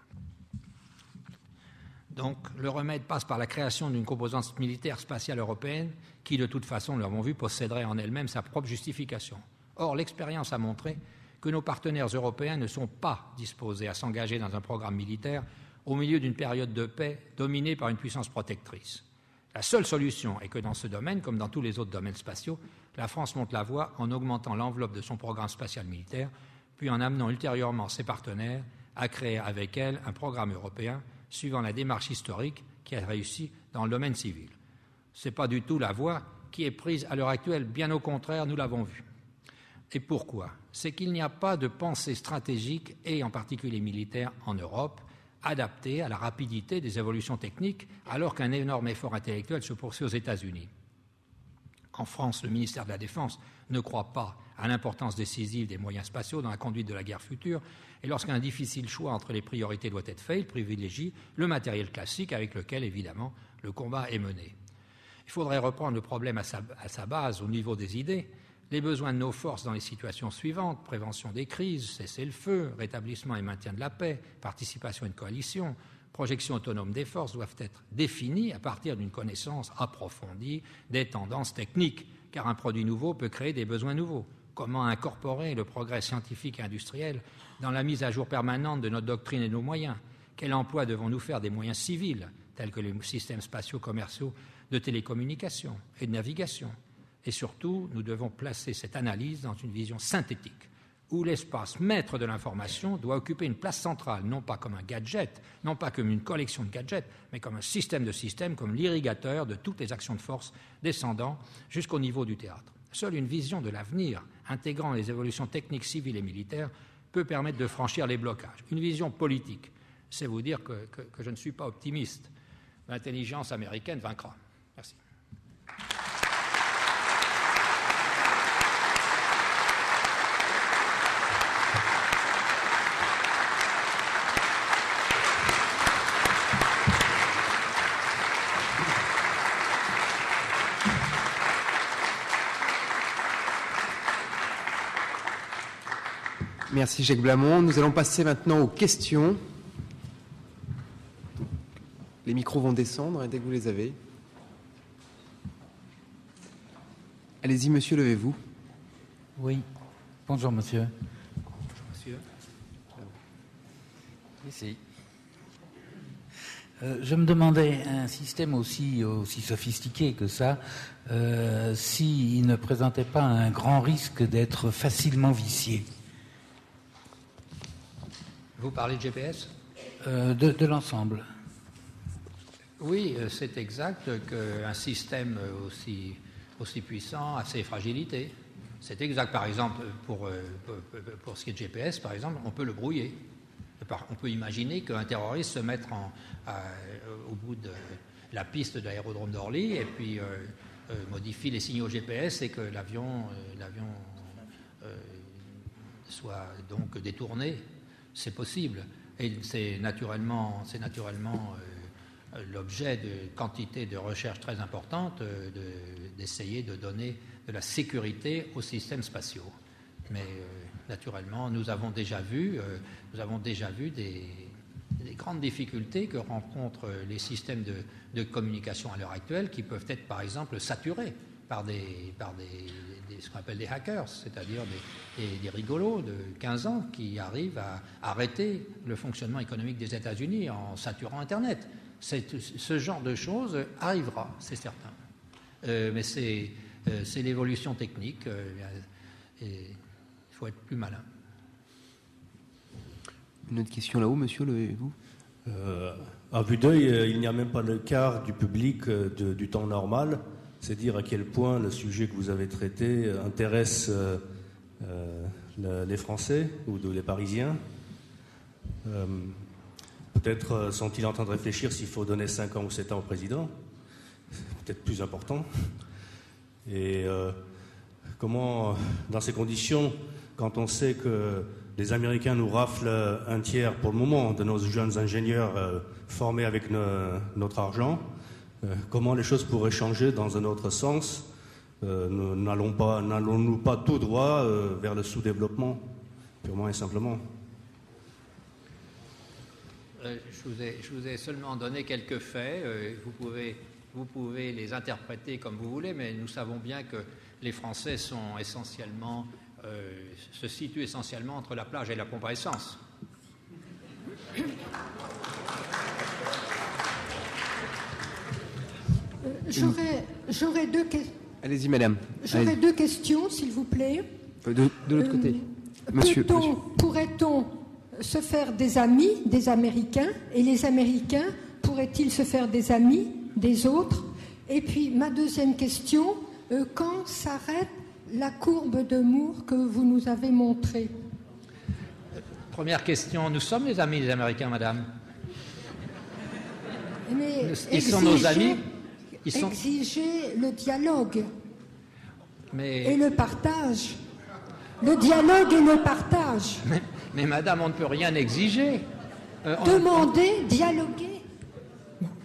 Donc, le remède passe par la création d'une composante militaire spatiale européenne qui, de toute façon, nous l'avons vu, posséderait en elle-même sa propre justification. Or, l'expérience a montré que nos partenaires européens ne sont pas disposés à s'engager dans un programme militaire au milieu d'une période de paix dominée par une puissance protectrice. La seule solution est que dans ce domaine, comme dans tous les autres domaines spatiaux, la France monte la voie en augmentant l'enveloppe de son programme spatial militaire, puis en amenant ultérieurement ses partenaires à créer avec elle un programme européen suivant la démarche historique qui a réussi dans le domaine civil. Ce n'est pas du tout la voie qui est prise à l'heure actuelle, bien au contraire, nous l'avons vu. Et pourquoi? C'est qu'il n'y a pas de pensée stratégique, et en particulier militaire, en Europe, adaptée à la rapidité des évolutions techniques, alors qu'un énorme effort intellectuel se poursuit aux États-Unis. En France, le ministère de la Défense ne croit pas à l'importance décisive des moyens spatiaux dans la conduite de la guerre future, et lorsqu'un difficile choix entre les priorités doit être fait, il privilégie le matériel classique avec lequel, évidemment, le combat est mené. Il faudrait reprendre le problème à sa base, au niveau des idées. Les besoins de nos forces dans les situations suivantes: prévention des crises, cessez-le-feu, rétablissement et maintien de la paix, participation à une coalition, projection autonome des forces doivent être définis à partir d'une connaissance approfondie des tendances techniques, car un produit nouveau peut créer des besoins nouveaux. Comment incorporer le progrès scientifique et industriel dans la mise à jour permanente de notre doctrine et de nos moyens? Quel emploi devons-nous faire des moyens civils, tels que les systèmes spatiaux commerciaux de télécommunication et de navigation? Et surtout, nous devons placer cette analyse dans une vision synthétique, où l'espace maître de l'information doit occuper une place centrale, non pas comme un gadget, non pas comme une collection de gadgets, mais comme un système de systèmes, comme l'irrigateur de toutes les actions de force, descendant jusqu'au niveau du théâtre. Seule une vision de l'avenir, intégrant les évolutions techniques, civiles et militaires, peut permettre de franchir les blocages. Une vision politique, c'est vous dire que je ne suis pas optimiste. L'intelligence américaine vaincra. Merci. Merci Jacques Blamont. Nous allons passer maintenant aux questions. Les micros vont descendre dès que vous les avez. Allez-y, monsieur, levez-vous. Oui. Bonjour, monsieur. Bonjour, monsieur. Ici. Je me demandais, un système aussi sophistiqué que ça, s'il ne présentait pas un grand risque d'être facilement vicié. Vous parlez de GPS ? De l'ensemble. Oui, c'est exact qu'un système aussi puissant a ses fragilités. C'est exact. Par exemple, pour ce qui est de GPS, par exemple, on peut le brouiller. On peut imaginer qu'un terroriste se mette au bout de la piste de l'aérodrome d'Orly et puis modifie les signaux GPS et que l'avion soit donc détourné. C'est possible. Et c'est naturellement l'objet de quantité de recherches très importantes d'essayer de donner de la sécurité aux systèmes spatiaux. Mais naturellement, nous avons déjà vu des grandes difficultés que rencontrent les systèmes de communication à l'heure actuelle, qui peuvent être par exemple saturés ce qu'on appelle des hackers, c'est-à-dire des rigolos de 15 ans qui arrivent à arrêter le fonctionnement économique des États-Unis en saturant Internet. Ce genre de choses arrivera, c'est certain. Mais c'est l'évolution technique. Il faut être plus malin. Une autre question là-haut, monsieur, levez-vous. À vue d'œil, il n'y a même pas le quart du public du temps normal. C'est dire à quel point le sujet que vous avez traité intéresse les Français ou les Parisiens. Peut-être sont-ils en train de réfléchir s'il faut donner 5 ans ou 7 ans au président. C'est peut-être plus important. Et comment, dans ces conditions, quand on sait que les Américains nous raflent un tiers pour le moment de nos jeunes ingénieurs formés avec notre argent, comment les choses pourraient changer dans un autre sens? N'allons-nous pas tout droit vers le sous-développement, purement et simplement? Je vous ai seulement donné quelques faits. Vous pouvez les interpréter comme vous voulez, mais nous savons bien que les Français se situent essentiellement entre la plage et la pompe à essence. J'aurais deux questions. Allez-y, madame. J'aurais deux questions, s'il vous plaît. De l'autre côté. Monsieur. Pourrait-on se faire des amis des Américains, et les Américains pourraient-ils se faire des amis des autres? Et puis, ma deuxième question, quand s'arrête la courbe de Moore que vous nous avez montrée? Première question, nous sommes les amis des Américains, madame. Mais ils sont nos amis. Exiger le dialogue et le partage. Le dialogue et le partage. Mais madame, on ne peut rien exiger. Demander, dialoguer.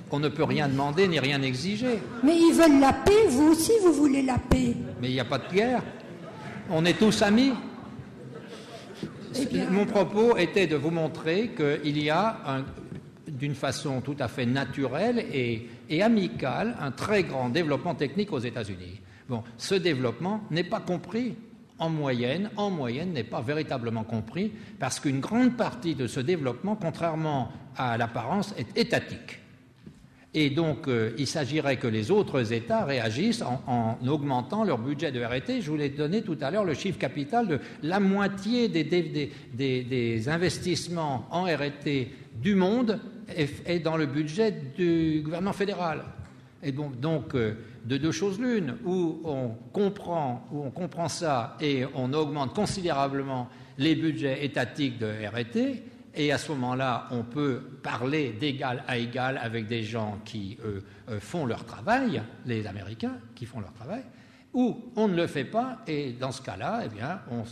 On ne peut rien demander ni rien exiger. Mais ils veulent la paix, vous aussi vous voulez la paix. Mais il n'y a pas de guerre. On est tous amis. Mon propos était de vous montrer qu'il y a, d'une façon tout à fait naturelle et amicale, un très grand développement technique aux États-Unis. Bon, ce développement n'est pas compris en moyenne n'est pas véritablement compris parce qu'une grande partie de ce développement, contrairement à l'apparence, est étatique. Et donc, il s'agirait que les autres États réagissent en augmentant leur budget de R&D. Je vous l'ai donné tout à l'heure, le chiffre capital de la moitié des investissements en R&D du monde est dans le budget du gouvernement fédéral. Et donc de deux choses l'une, où on comprend ça et on augmente considérablement les budgets étatiques de R&D, et à ce moment-là, on peut parler d'égal à égal avec des gens qui font leur travail, les Américains qui font leur travail, ou on ne le fait pas, et dans ce cas-là, eh bien, on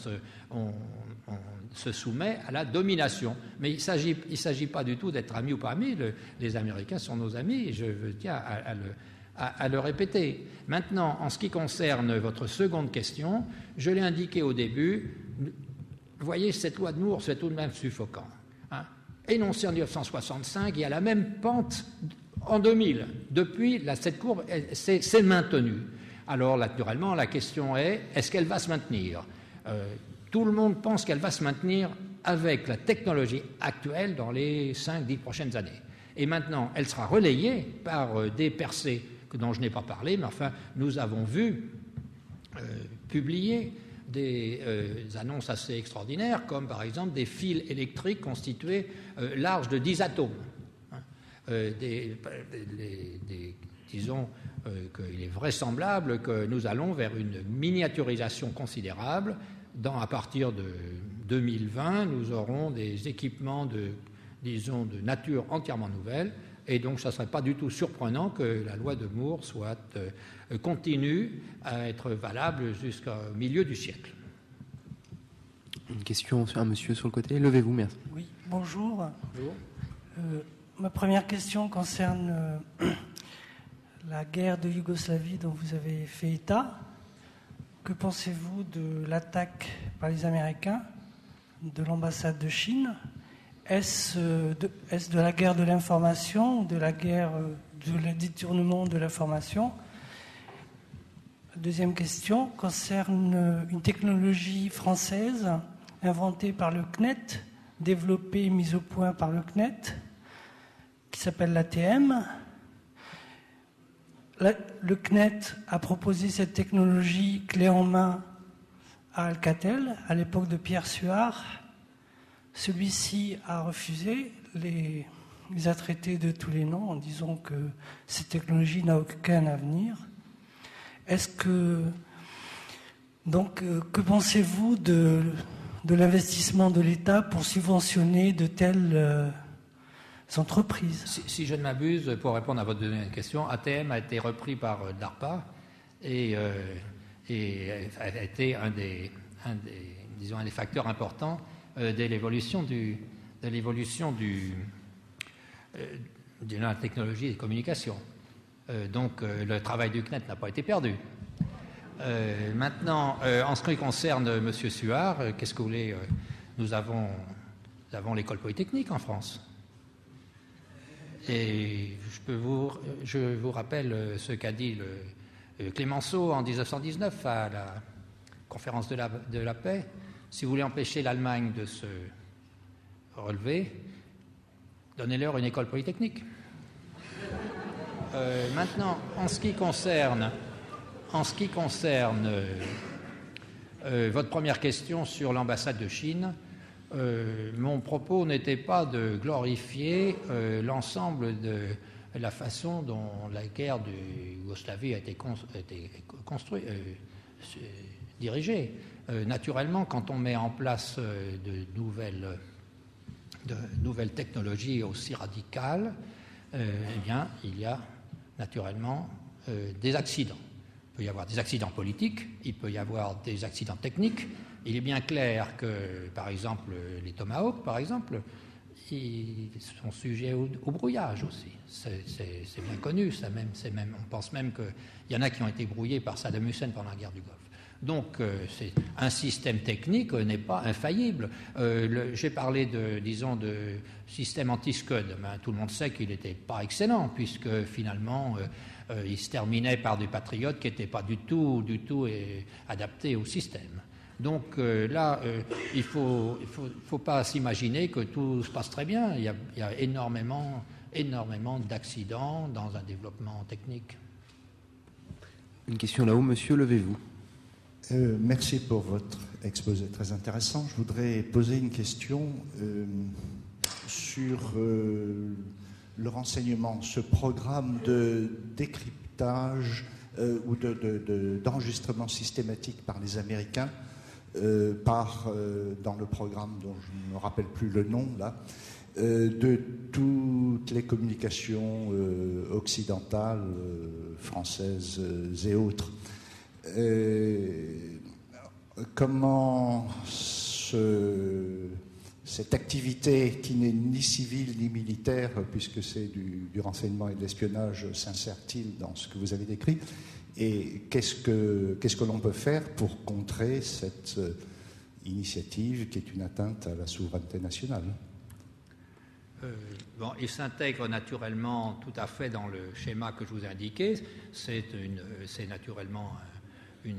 se soumet à la domination. Mais il ne s'agit pas du tout d'être amis ou pas amis. Les Américains sont nos amis, et je tiens à le répéter. Maintenant, en ce qui concerne votre seconde question, je l'ai indiqué au début, vous voyez, cette loi de Moore, c'est tout de même suffocant. Énoncée en 1965, il y a la même pente en 2000. Depuis, cette courbe s'est maintenue. Alors, naturellement, la question est-ce qu'elle va se maintenir? Tout le monde pense qu'elle va se maintenir avec la technologie actuelle dans les 5-10 prochaines années. Et maintenant, elle sera relayée par des percées dont je n'ai pas parlé, mais enfin, nous avons vu publier des annonces assez extraordinaires, comme par exemple des fils électriques constitués larges de 10 atomes. Disons qu'il est vraisemblable que nous allons vers une miniaturisation considérable. À partir de 2020, nous aurons des équipements de nature entièrement nouvelle, et donc ça ne serait pas du tout surprenant que la loi de Moore continue à être valable jusqu'au milieu du siècle. Une question à un monsieur sur le côté. Levez-vous, merci. Oui, bonjour. Bonjour. Ma première question concerne la guerre de Yougoslavie dont vous avez fait état. Que pensez-vous de l'attaque par les Américains de l'ambassade de Chine? Est-ce de la guerre de l'information ou de la guerre du détournement de l'information? Deuxième question concerne une technologie française inventée par le CNET, développée et mise au point par le CNET, qui s'appelle l'ATM. Le CNET a proposé cette technologie clé en main à Alcatel, à l'époque de Pierre Suard. Celui-ci a refusé, les a traités de tous les noms en disant que cette technologie n'a aucun avenir. Est-ce que... Donc, que pensez-vous de l'investissement de l'État pour subventionner de telles entreprises? Si je ne m'abuse, pour répondre à votre deuxième question, ATM a été repris par DARPA et a été un des facteurs importants de l'évolution de la technologie des communications. Donc le travail du CNET n'a pas été perdu. Maintenant, en ce qui concerne M. Suard, qu'est-ce que vous voulez nous avons l'école polytechnique en France. Et je vous rappelle ce qu'a dit Clémenceau en 1919 à la conférence de la paix. Si vous voulez empêcher l'Allemagne de se relever, donnez-leur une école polytechnique. Maintenant, en ce qui concerne votre première question sur l'ambassade de Chine, mon propos n'était pas de glorifier l'ensemble de la façon dont la guerre de Yougoslavie a été dirigée. Naturellement, quand on met en place de nouvelles technologies aussi radicales, eh bien, il y a naturellement des accidents. Il peut y avoir des accidents politiques, il peut y avoir des accidents techniques. Il est bien clair que, par exemple, les Tomahawks, par exemple, ils sont sujets au brouillage aussi. C'est bien connu. On pense même qu'il y en a qui ont été brouillés par Saddam Hussein pendant la guerre du Golfe. Donc, un système technique n'est pas infaillible. J'ai parlé de système anti-Scud. Tout le monde sait qu'il n'était pas excellent, puisque finalement, il se terminait par des patriotes qui n'étaient pas du tout adaptés au système. Donc là, il ne faut pas s'imaginer que tout se passe très bien. Il y a énormément d'accidents dans un développement technique. Une question là-haut, monsieur, levez-vous. Merci pour votre exposé très intéressant. Je voudrais poser une question sur le renseignement, ce programme de décryptage ou d'enregistrement systématique par les Américains, dans le programme dont je ne me rappelle plus le nom, là, de toutes les communications occidentales, françaises et autres. Comment cette activité, qui n'est ni civile ni militaire, puisque c'est du renseignement et de l'espionnage, s'insère-t-il dans ce que vous avez décrit? Et qu'est-ce que l'on peut faire pour contrer cette initiative qui est une atteinte à la souveraineté nationale? Il s'intègre naturellement tout à fait dans le schéma que je vous ai indiqué. C'est naturellement un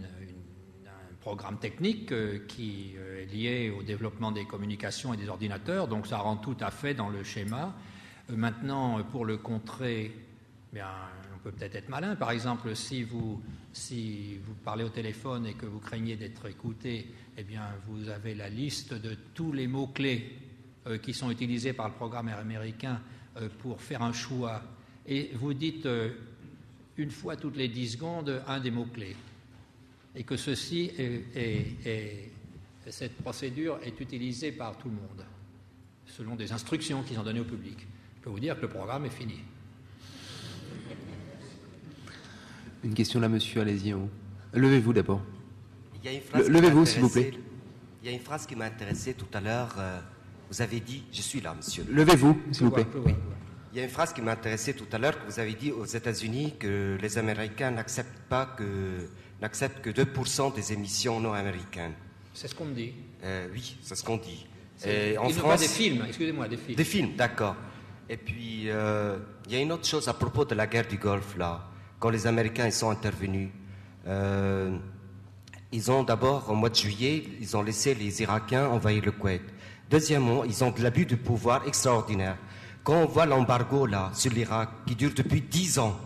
programme technique qui est lié au développement des communications et des ordinateurs, donc ça rentre tout à fait dans le schéma. Maintenant, pour le contrer, bien, on peut peut-être être malin. Par exemple, si vous parlez au téléphone et que vous craignez d'être écouté, eh bien, vous avez la liste de tous les mots-clés qui sont utilisés par le programme américain pour faire un choix. Et vous dites une fois toutes les 10 secondes un des mots-clés. Et que cette procédure est utilisée par tout le monde, selon des instructions qu'ils ont données au public. Je peux vous dire que le programme est fini. Une question là, monsieur, allez-y en haut. Levez-vous d'abord. Levez-vous, s'il vous plaît. Il y a une phrase qui m'a intéressé tout à l'heure. Vous avez dit, je suis là, monsieur. Levez-vous, s'il vous plaît. Oui. Il y a une phrase qui m'a intéressé tout à l'heure, que vous avez dit aux États-Unis que les Américains n'acceptent que 2% des émissions non-américaines. C'est ce qu'on me dit. Oui, c'est ce qu'on dit. En France, des films, excusez-moi, des films. Des films, d'accord. Et puis, il y a une autre chose à propos de la guerre du Golfe, là. Quand les Américains ils sont intervenus, Ils ont d'abord, au mois de juillet, ils ont laissé les Irakiens envahir le Koweït. Deuxièmement, ils ont de l'abus de pouvoir extraordinaire. Quand on voit l'embargo là sur l'Irak qui dure depuis 10 ans,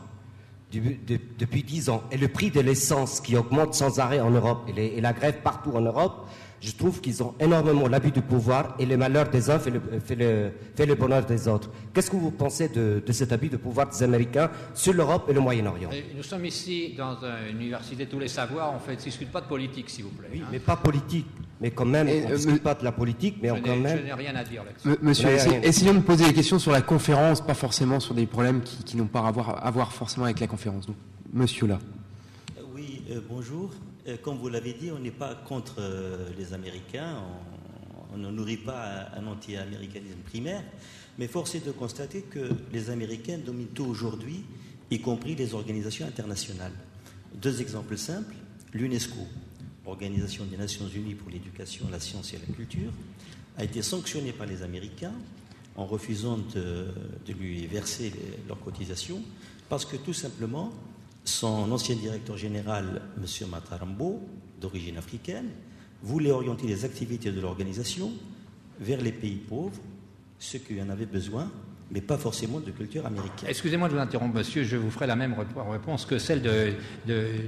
depuis 10 ans, et le prix de l'essence qui augmente sans arrêt en Europe et la grève partout en Europe, je trouve qu'ils ont énormément l'abus du pouvoir et le malheur des uns fait le bonheur des autres. Qu'est-ce que vous pensez de cet abus de pouvoir des Américains sur l'Europe et le Moyen-Orient? Nous sommes ici dans une université de tous les savoirs, on ne discute pas de politique, s'il vous plaît. Oui, mais pas politique. Mais quand même, on ne discute pas de la politique, mais quand même... Je n'ai rien à dire là-dessus. Monsieur, essayons de poser des questions sur la conférence, pas forcément sur des problèmes qui n'ont pas à voir forcément avec la conférence. Donc, monsieur là. Oui, bonjour. Comme vous l'avez dit, on n'est pas contre les Américains, on ne nourrit pas un anti-américanisme primaire, mais force est de constater que les Américains dominent tout aujourd'hui, y compris les organisations internationales. Deux exemples simples. L'UNESCO, l'Organisation des Nations Unies pour l'éducation, la science et la culture, a été sanctionnée par les Américains en refusant de lui verser leurs cotisations, parce que tout simplement, son ancien directeur général, M. Matarambo, d'origine africaine, voulait orienter les activités de l'organisation vers les pays pauvres, ceux qui en avaient besoin, mais pas forcément de culture américaine. Excusez-moi de vous interrompre, monsieur, je vous ferai la même réponse que celle de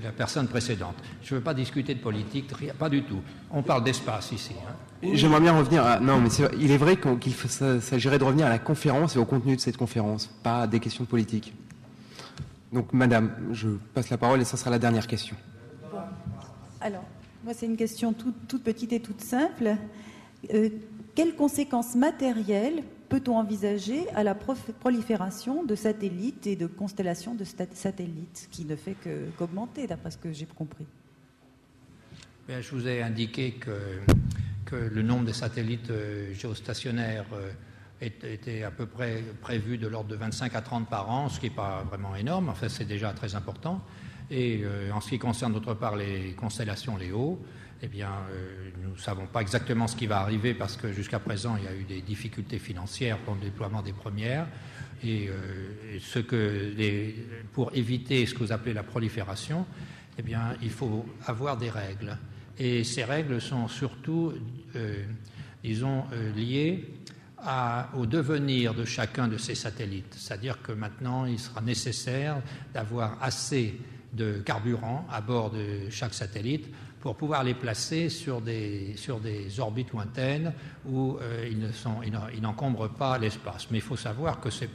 la personne précédente. Je ne veux pas discuter de politique, pas du tout. On parle d'espace ici. Hein. J'aimerais bien revenir à... Non, mais il est vrai qu'il s'agirait de revenir à la conférence et au contenu de cette conférence, pas à des questions de politique. Donc, madame, je passe la parole et ça sera la dernière question. Bon. Alors, moi, c'est une question toute petite et toute simple. Quelles conséquences matérielles peut-on envisager à la prolifération de satellites et de constellations de satellites, qui ne fait qu'augmenter, d'après ce que j'ai compris? Bien, je vous ai indiqué que le nombre de satellites géostationnaires était à peu près prévu de l'ordre de 25 à 30 par an, ce qui n'est pas vraiment énorme, enfin c'est déjà très important. Et en ce qui concerne d'autre part les constellations Léo, eh bien nous ne savons pas exactement ce qui va arriver parce que jusqu'à présent il y a eu des difficultés financières pour le déploiement des premières et pour éviter ce que vous appelez la prolifération, eh bien il faut avoir des règles. Et ces règles sont surtout, liées au devenir de chacun de ces satellites. C'est-à-dire que maintenant, il sera nécessaire d'avoir assez de carburant à bord de chaque satellite pour pouvoir les placer sur des orbites lointaines où ils n'encombrent pas l'espace. Mais il faut savoir que ce n'est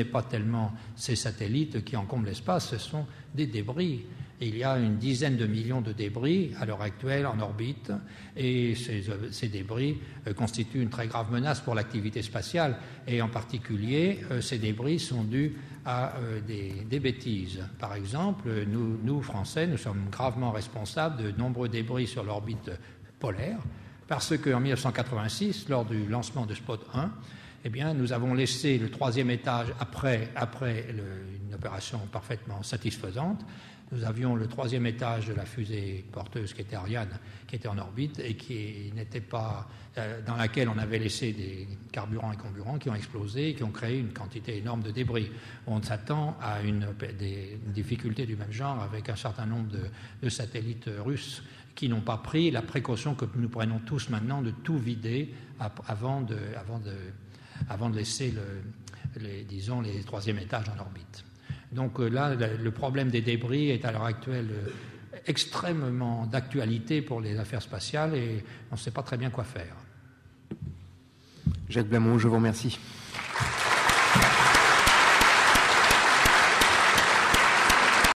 pas tellement ces satellites qui encombrent l'espace, ce sont des débris. Et il y a une dizaine de millions de débris à l'heure actuelle en orbite et ces débris constituent une très grave menace pour l'activité spatiale et en particulier ces débris sont dus à des bêtises. Par exemple, nous Français, nous sommes gravement responsables de nombreux débris sur l'orbite polaire parce qu'en 1986, lors du lancement de Spot 1, eh bien, nous avons laissé le troisième étage après une opération parfaitement satisfaisante. Nous avions le troisième étage de la fusée porteuse qui était Ariane, qui était en orbite et qui n'était pas dans laquelle on avait laissé des carburants et comburants qui ont explosé et qui ont créé une quantité énorme de débris. On s'attend à des difficultés du même genre avec un certain nombre de satellites russes qui n'ont pas pris la précaution que nous prenons tous maintenant de tout vider avant de laisser les troisième étages en orbite. Donc là, le problème des débris est à l'heure actuelle extrêmement d'actualité pour les affaires spatiales et on ne sait pas très bien quoi faire. Jacques Blamont, je vous remercie.